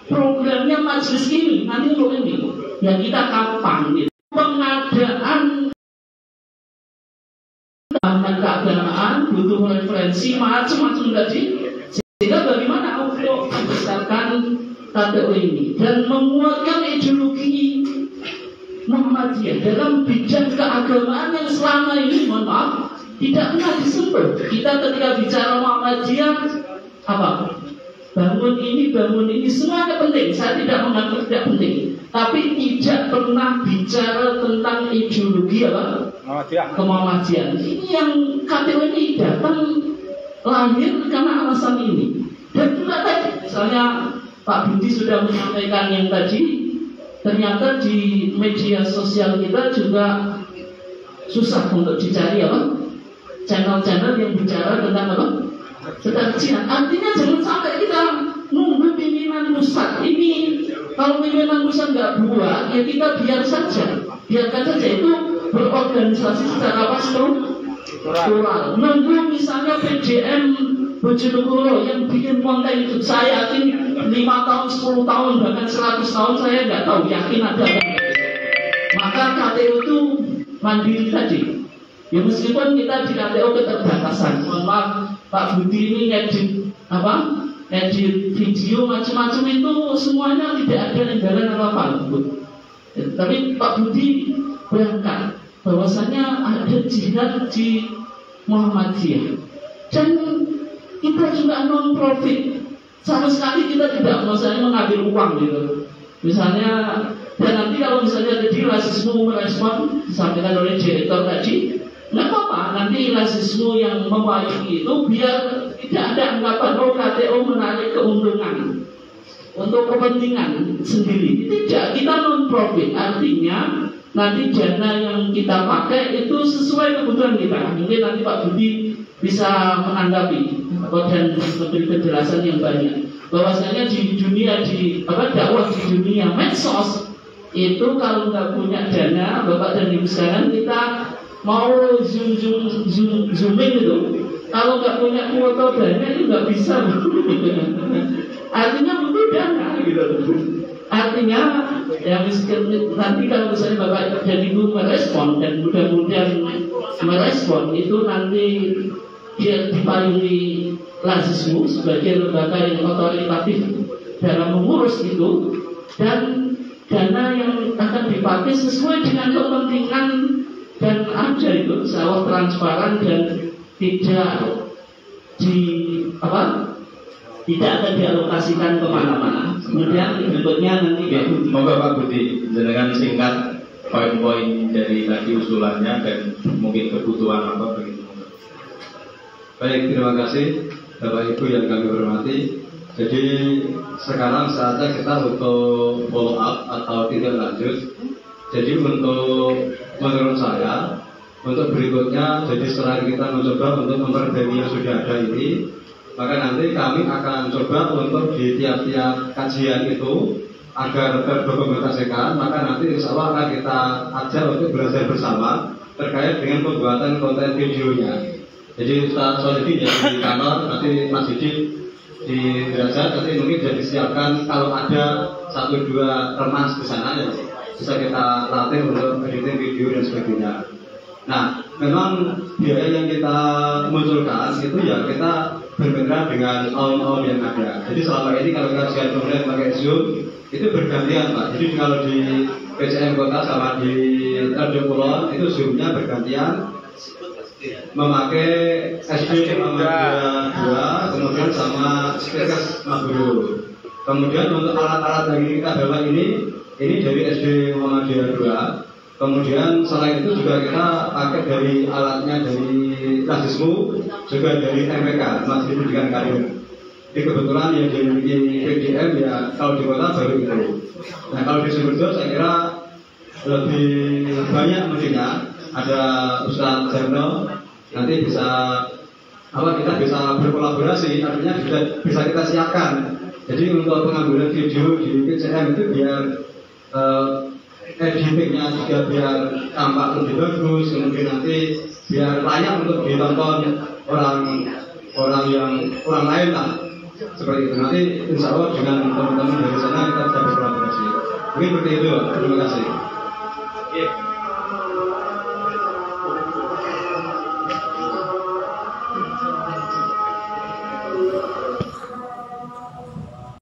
[SPEAKER 1] programnya majelis ini nanti untuk ini, ya kita kapan gitu. Pengadaan keagamaan butuh referensi macam-macam tadi, sehingga bagaimana untuk membesarkan KTO ini dan menguatkan ideologi Muhammadiyah dalam bidang keagamaan yang selama ini, mohon maaf, tidak pernah disentuh. Kita ketika bicara Muhammadiyah, bangun ini semuanya penting. Saya tidak mengaku tidak penting, tapi tidak pernah bicara tentang ideologi Muhammadiyah. Ini yang KTO ini datang lahir karena alasan ini. Dan juga tadi, misalnya Pak Budi sudah menyampaikan yang tadi, ternyata di media sosial kita juga susah untuk dicari channel-channel yang bicara tentang tentang jihad. Artinya jangan sampai kita nunggu pimpinan pusat ini. Kalau pimpinan pusat nggak buat, ya kita biarkan saja itu berorganisasi secara struktural. Nunggu misalnya PDM Bojonegoro yang bikin konten itu, saya yakin 5 tahun, 10 tahun, bahkan 100 tahun saya nggak tahu, yakin ada. Maka KTO itu mandiri tadi. Ya meskipun kita di KTO keterbatasan, mohon maaf Pak Budi ini edit video macam-macam itu semuanya tidak ada anggaran apa-apa. Tapi Pak Budi berangkat bahwasanya ada jihad di Muhammadiyah, dan kita juga non profit, sama sekali kita tidak misalnya mengambil uang gitu. Misalnya, dan nanti kalau misalnya jadi rasisme merespon disampaikan oleh direktur tadi, nggak apa-apa, nanti rasisme yang mewakili itu biar tidak ada anggapan KTO menarik keuntungan untuk kepentingan sendiri. Tidak, kita non profit, artinya nanti dana yang kita pakai itu sesuai kebutuhan kita. Mungkin nanti Pak Budi bisa menanggapi dan memberi penjelasan yang banyak. Bahwasanya di dunia dakwah di dunia medsos itu kalau nggak punya dana, Bapak dan Ibu sekalian, kita mau zooming itu, kalau nggak punya kuota dana itu nggak bisa. Artinya butuh dana gitu. Artinya ya nanti kalau misalnya Bapak dan Ibu merespon, dan mudah-mudahan merespon itu nanti dia dipayungi Lazismu sebagai lembaga yang otoritatif dalam mengurus itu, dan dana yang akan dipakai sesuai dengan kepentingan dan ada itu sawah transparan dan tidak tidak akan dialokasikan kemana-mana. Kemudian berikutnya nanti
[SPEAKER 5] Moga Pak Budi dengan singkat poin-poin dari tadi usulannya dan mungkin kebutuhan apa begitu. Baik, terima kasih Bapak Ibu yang kami hormati. Jadi sekarang saatnya kita untuk follow up atau tindak lanjut. Jadi untuk menurut saya
[SPEAKER 3] untuk berikutnya. Jadi setelah kita mencoba untuk memperbaiki yang sudah ada ini, maka nanti kami akan coba untuk di tiap-tiap kajian itu agar terdokumentasikan, maka nanti insya Allah akan kita ajak untuk belajar bersama terkait dengan pembuatan konten videonya. Jadi Ustaz Solidi di kantor, nanti Mas Didi di derajat, nanti mungkin sudah disiapkan kalau ada 1-2 remas di sana ya bisa kita latih untuk editing video dan sebagainya. Nah, memang biaya yang kita munculkan itu ya kita bermitra dengan om-om yang ada. Jadi selama ini kalau kajian kemudian pakai Zoom itu bergantian Pak. Jadi kalau di PCM Kota sama di Radio Kulon itu Zoom-nya bergantian memakai SD Muhammadiyah 2, kemudian sama Stikes Maburu. Kemudian untuk alat-alat yang kita bawa ini dari SD Muhammadiyah 2. Kemudian selain itu juga kita pakai dari alatnya dari Kasismu, juga dari MPK, Masjid Pendidikan Karir. Jadi kebetulan yang dimiliki PDM ya kalau di kota baru itu. Nah kalau di Sumberjo saya kira lebih banyak mestinya. Ada Ustaz Jarno, nanti bisa kita bisa berkolaborasi, artinya bisa kita siapkan. Jadi untuk pengambilan video di PCM itu biar editingnya juga biar tampak lebih bagus, kemudian nanti biar layak untuk ditonton orang lain lah, seperti itu. Nanti insya Allah dengan teman-teman dari sana kita bisa berkolaborasi. Mungkin seperti itu. Terima kasih.